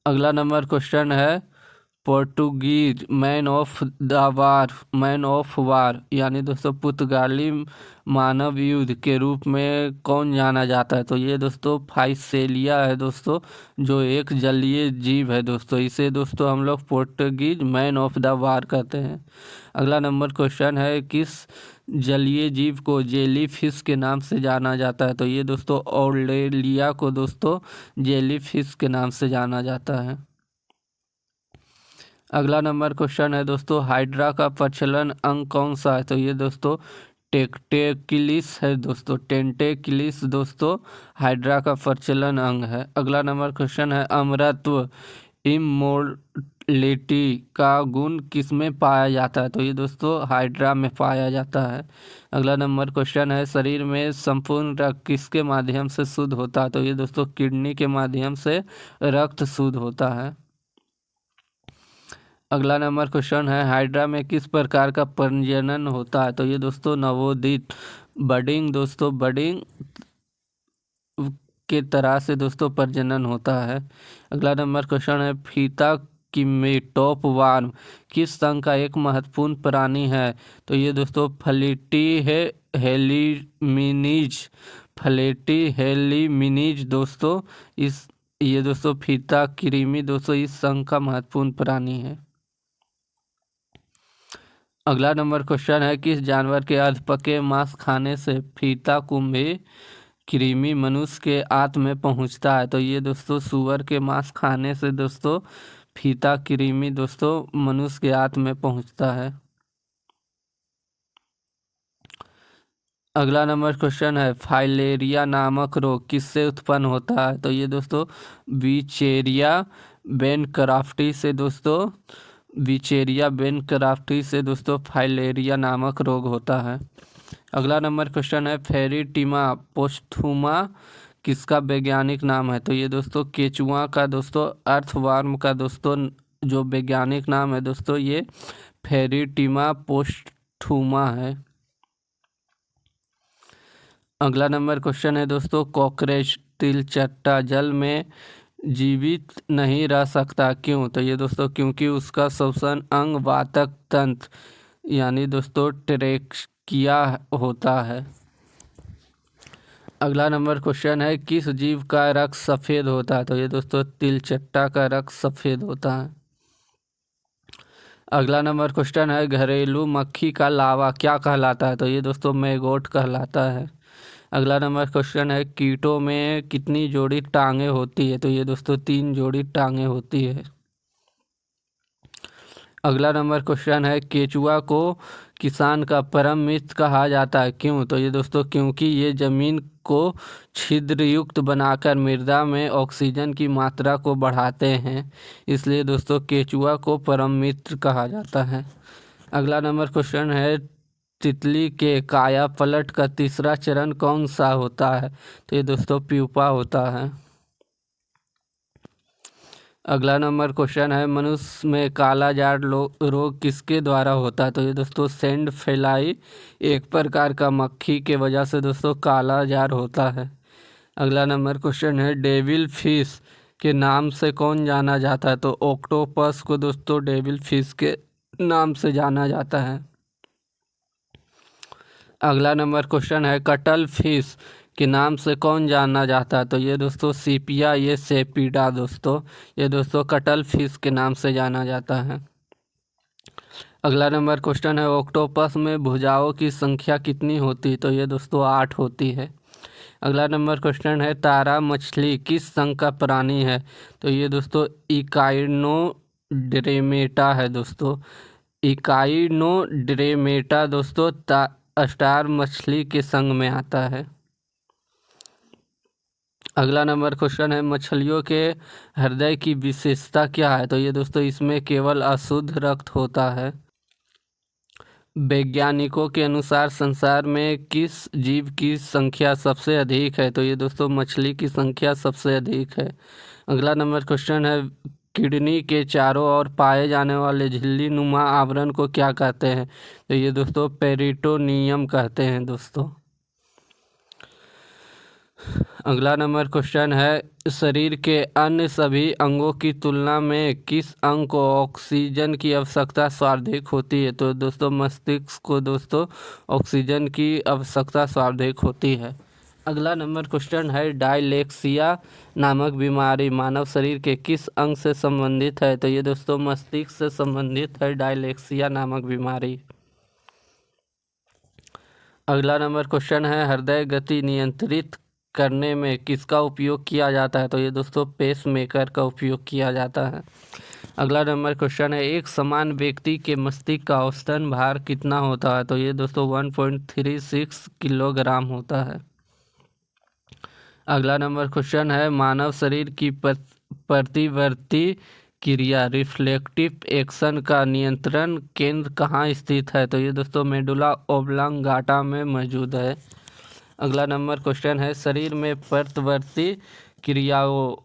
अगला नंबर क्वेश्चन है, पोर्टुगीज मैन ऑफ वार यानी दोस्तों पुर्तगाली मानव युद्ध के रूप में कौन जाना जाता है? तो ये दोस्तों फाइसेलिया है दोस्तों, जो एक जलीय जीव है दोस्तों। इसे दोस्तों हम लोग Portuguese man of the war कहते हैं। अगला नंबर क्वेश्चन है, किस जलीय जीव को जेली फिश के नाम से जाना जाता है? तो ये दोस्तों ऑर्डेलिया को दोस्तों जेली फिश के नाम से जाना जाता है। अगला नंबर क्वेश्चन है दोस्तों, हाइड्रा का प्रचलन अंग कौन सा है? तो ये दोस्तों टेंटेक्लिस है दोस्तों। टेंटेक्लिस दोस्तों हाइड्रा का प्रचलन अंग है। अगला नंबर क्वेश्चन है, अमरत्व इमोर्टलिटी का गुण किस में पाया जाता है? तो ये दोस्तों हाइड्रा में पाया जाता है। अगला नंबर क्वेश्चन है, शरीर में संपूर्ण रक्त किसके माध्यम से शुद्ध होता है? तो ये दोस्तों किडनी के माध्यम से रक्त शुद्ध होता है। अगला नंबर क्वेश्चन है, हाइड्रा में किस प्रकार का प्रजनन होता है? तो ये दोस्तों नवोदित बडिंग दोस्तों बडिंग के तरह से दोस्तों प्रजनन होता है। अगला नंबर क्वेश्चन है, फीता किमेटोप वार्म किस संघ का एक महत्वपूर्ण प्राणी है? तो ये दोस्तों फ्लेटी है हेलीमिनीज दोस्तों ये दोस्तों फीता कृमि दोस्तों इस संघ का महत्वपूर्ण प्राणी है। अगला नंबर क्वेश्चन है, किस जानवर के अधपके मांस खाने से फीता कुंभी कृमि मनुष्य के आंत में पहुंचता है? तो ये दोस्तों सूअर के मांस खाने से दोस्तों फीता कृमि दोस्तों मनुष्य के आंत में पहुंचता है। अगला नंबर क्वेश्चन है, फाइलेरिया नामक रोग किससे उत्पन्न होता है? तो ये दोस्तों बीचेरिया बेनक्राफ्टी से दोस्तों फाइलेरिया नामक रोग होता है। अगला नंबर क्वेश्चन है, फेरिटिमा पोस्थुमा किसका वैज्ञानिक नाम है? तो ये दोस्तों केचुआ का दोस्तों अर्थवर्म का दोस्तों जो वैज्ञानिक नाम है दोस्तों ये फेरिटिमा पोस्टुमा है। अगला नंबर क्वेश्चन है दोस्तों कॉकरोच तिलचट्टा जल में जीवित नहीं रह सकता क्यों? तो ये दोस्तों क्योंकि उसका श्वसन अंग वातक तंत्र यानी दोस्तों ट्रेकिया होता है। अगला नंबर क्वेश्चन है किस जीव का रक्त सफ़ेद होता है? तो ये दोस्तों तिलचट्टा का रक्त सफ़ेद होता है। अगला नंबर क्वेश्चन है घरेलू मक्खी का लावा क्या कहलाता है? तो ये दोस्तों मैगोट कहलाता है। अगला नंबर क्वेश्चन है कीटों में कितनी जोड़ी टांगें होती है? तो ये दोस्तों 3 जोड़ी टांगें होती है। अगला नंबर क्वेश्चन है केचुआ को किसान का परम मित्र कहा जाता है क्यों? तो ये दोस्तों क्योंकि ये ज़मीन को छिद्रयुक्त बनाकर मृदा में ऑक्सीजन की मात्रा को बढ़ाते हैं, इसलिए दोस्तों केचुआ को परम मित्र कहा जाता है। अगला नंबर क्वेश्चन है तितली के काया पलट का तीसरा चरण कौन सा होता है? तो ये दोस्तों प्यूपा होता है। अगला नंबर क्वेश्चन है मनुष्य में काला जार रोग किसके द्वारा होता है? तो ये दोस्तों सैंड फ्लाई एक प्रकार का मक्खी के वजह से दोस्तों काला जार होता है। अगला नंबर क्वेश्चन है डेविल फिश के नाम से कौन जाना जाता है? तो ऑक्टोपस को दोस्तों डेविल फिश के नाम से जाना जाता है। अगला नंबर क्वेश्चन है कटल फिश के नाम से कौन जाना जाता है? तो ये दोस्तों सीपिया ये सेपीडा दोस्तों ये दोस्तों कटल फिश के नाम से जाना जाता है। अगला नंबर क्वेश्चन है ऑक्टोपस में भुजाओं की संख्या कितनी होती है? तो ये दोस्तों 8 होती है। अगला नंबर क्वेश्चन है तारा मछली किस संघ का प्राणी है? तो ये दोस्तों इकाइनोड्रेमेटा है दोस्तों इकाइनोड्रेमेटा दोस्तों स्टार मछली के संग में आता है। अगला नंबर क्वेश्चन है मछलियों के हृदय की विशेषता क्या है? तो ये दोस्तों इसमें केवल अशुद्ध रक्त होता है। वैज्ञानिकों के अनुसार संसार में किस जीव की संख्या सबसे अधिक है? तो ये दोस्तों मछली की संख्या सबसे अधिक है। अगला नंबर क्वेश्चन है किडनी के चारों ओर पाए जाने वाले झिल्ली नुमा आवरण को क्या कहते हैं? तो ये दोस्तों पेरिटोनियम कहते हैं दोस्तों। अगला नंबर क्वेश्चन है शरीर के अन्य सभी अंगों की तुलना में किस अंग को ऑक्सीजन की आवश्यकता सर्वाधिक होती है? तो दोस्तों मस्तिष्क को दोस्तों ऑक्सीजन की आवश्यकता सर्वाधिक होती है। अगला नंबर क्वेश्चन है डायलेक्सिया नामक बीमारी मानव शरीर के किस अंग से संबंधित है? तो ये दोस्तों मस्तिष्क से संबंधित है डायलेक्सिया नामक बीमारी। अगला नंबर क्वेश्चन है हृदय गति नियंत्रित करने में किसका उपयोग किया जाता है? तो ये दोस्तों पेसमेकर का उपयोग किया जाता है। अगला नंबर क्वेश्चन है एक समान व्यक्ति के मस्तिष्क का औसतन भार कितना होता है? तो ये दोस्तों 1.36 किलोग्राम होता है। अगला नंबर क्वेश्चन है मानव शरीर की प्रतिवर्ती क्रिया रिफ्लेक्टिव एक्शन का नियंत्रण केंद्र कहाँ स्थित है? तो ये दोस्तों मेडुला ओब्लांगाटा में मौजूद है। अगला नंबर क्वेश्चन है शरीर में प्रतिवर्ती क्रियाओं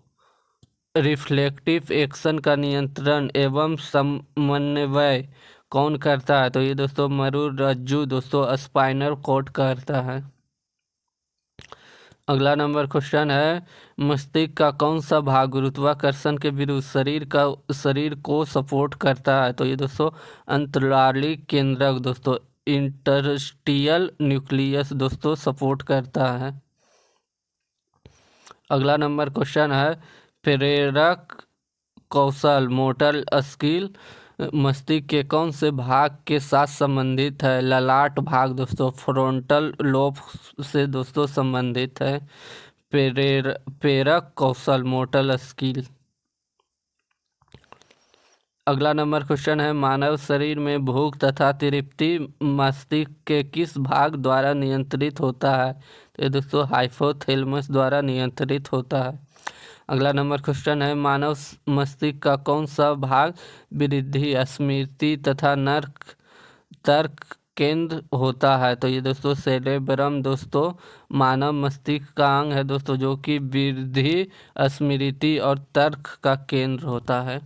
रिफ्लेक्टिव एक्शन का नियंत्रण एवं समन्वय कौन करता है? तो ये दोस्तों मरुरज्जु दोस्तों स्पाइनल कॉर्ड करता है। अगला नंबर क्वेश्चन है मस्तिष्क का कौन सा भाग गुरुत्वाकर्षण के विरुद्ध शरीर को सपोर्ट करता है? तो ये दोस्तों अंतरालिक केंद्रक दोस्तों इंटरस्टिशियल न्यूक्लियस दोस्तों सपोर्ट करता है। अगला नंबर क्वेश्चन है प्रेरक कौशल मोटर स्किल मस्तिष्क के कौन से भाग के साथ संबंधित है? ललाट भाग दोस्तों फ्रंटल लोब से दोस्तों संबंधित है प्रेरक कौशल मोटर स्किल। अगला नंबर क्वेश्चन है मानव शरीर में भूख तथा तृप्ति मस्तिष्क के किस भाग द्वारा नियंत्रित होता है? तो ये दोस्तों हाइपोथैलेमस द्वारा नियंत्रित होता है। अगला नंबर क्वेश्चन है मानव मस्तिष्क का कौन सा भाग वृद्धि स्मृति तथा तर्क केंद्र होता है? तो ये दोस्तों सेरेब्रम दोस्तों मानव मस्तिष्क का अंग है दोस्तों, जो कि वृद्धि, स्मृति और तर्क का केंद्र होता है।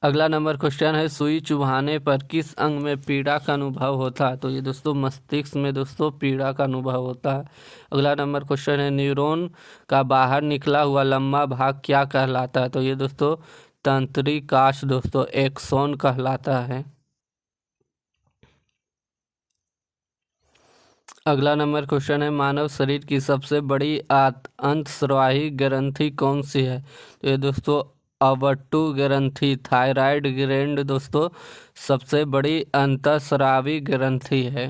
अगला नंबर क्वेश्चन है, सुई चुभाने पर किस अंग में पीड़ा का अनुभव होता है? तो ये दोस्तों मस्तिष्क में दोस्तों पीड़ा का अनुभव होता है। अगला नंबर क्वेश्चन है, न्यूरॉन बाहर निकला हुआ लंबा भाग क्या कहलाता है? तो ये दोस्तों तंत्रिकाश दोस्तों एक्सॉन कहलाता है। अगला नंबर क्वेश्चन है, मानव शरीर की सबसे बड़ी अंतस्रावी ग्रंथि कौन सी है? तो ये दोस्तों अवट्टु ग्रंथि, थायराइड ग्लैंड दोस्तों सबसे बड़ी अंतस्रावी ग्रंथि है।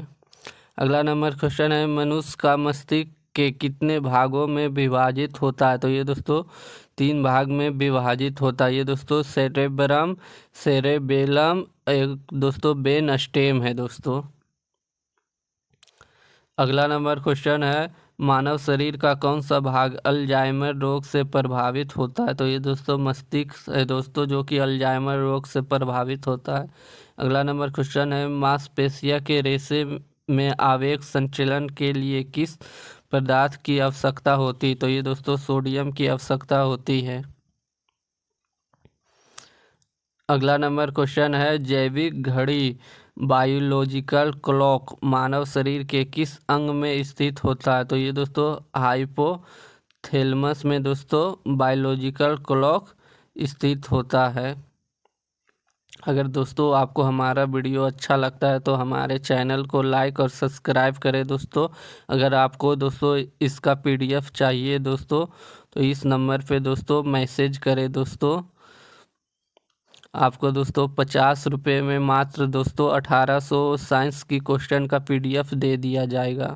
अगला नंबर क्वेश्चन है, मनुष्य का मस्तिष्क के कितने भागों में विभाजित होता है? तो ये दोस्तों 3 भाग में विभाजित होता है। ये दोस्तों सेरेब्रम, सेरेबेलम, एक दोस्तों ब्रेन स्टेम है दोस्तों। अगला नंबर क्वेश्चन है, मानव शरीर का कौन सा भाग अल्जाइमर रोग से प्रभावित होता है? तो ये दोस्तों मस्तिष्क है दोस्तों, जो कि अल्जाइमर रोग से प्रभावित होता है। अगला नंबर क्वेश्चन है, मांसपेशियों के रेशे में आवेग संचलन के लिए किस पदार्थ की आवश्यकता होती है? तो ये दोस्तों सोडियम की आवश्यकता होती है। अगला नंबर क्वेश्चन है, जैविक घड़ी बायोलॉजिकल क्लॉक मानव शरीर के किस अंग में स्थित होता है? तो ये दोस्तों हाइपोथैलेमस में दोस्तों बायोलॉजिकल क्लॉक स्थित होता है। अगर दोस्तों आपको हमारा वीडियो अच्छा लगता है तो हमारे चैनल को लाइक और सब्सक्राइब करें दोस्तों। अगर आपको दोस्तों इसका PDF चाहिए दोस्तों तो इस नंबर पे दोस्तों मैसेज करें दोस्तों। आपको दोस्तों 50 रुपये में मात्र दोस्तों 1800 साइंस की क्वेश्चन का PDF दे दिया जाएगा।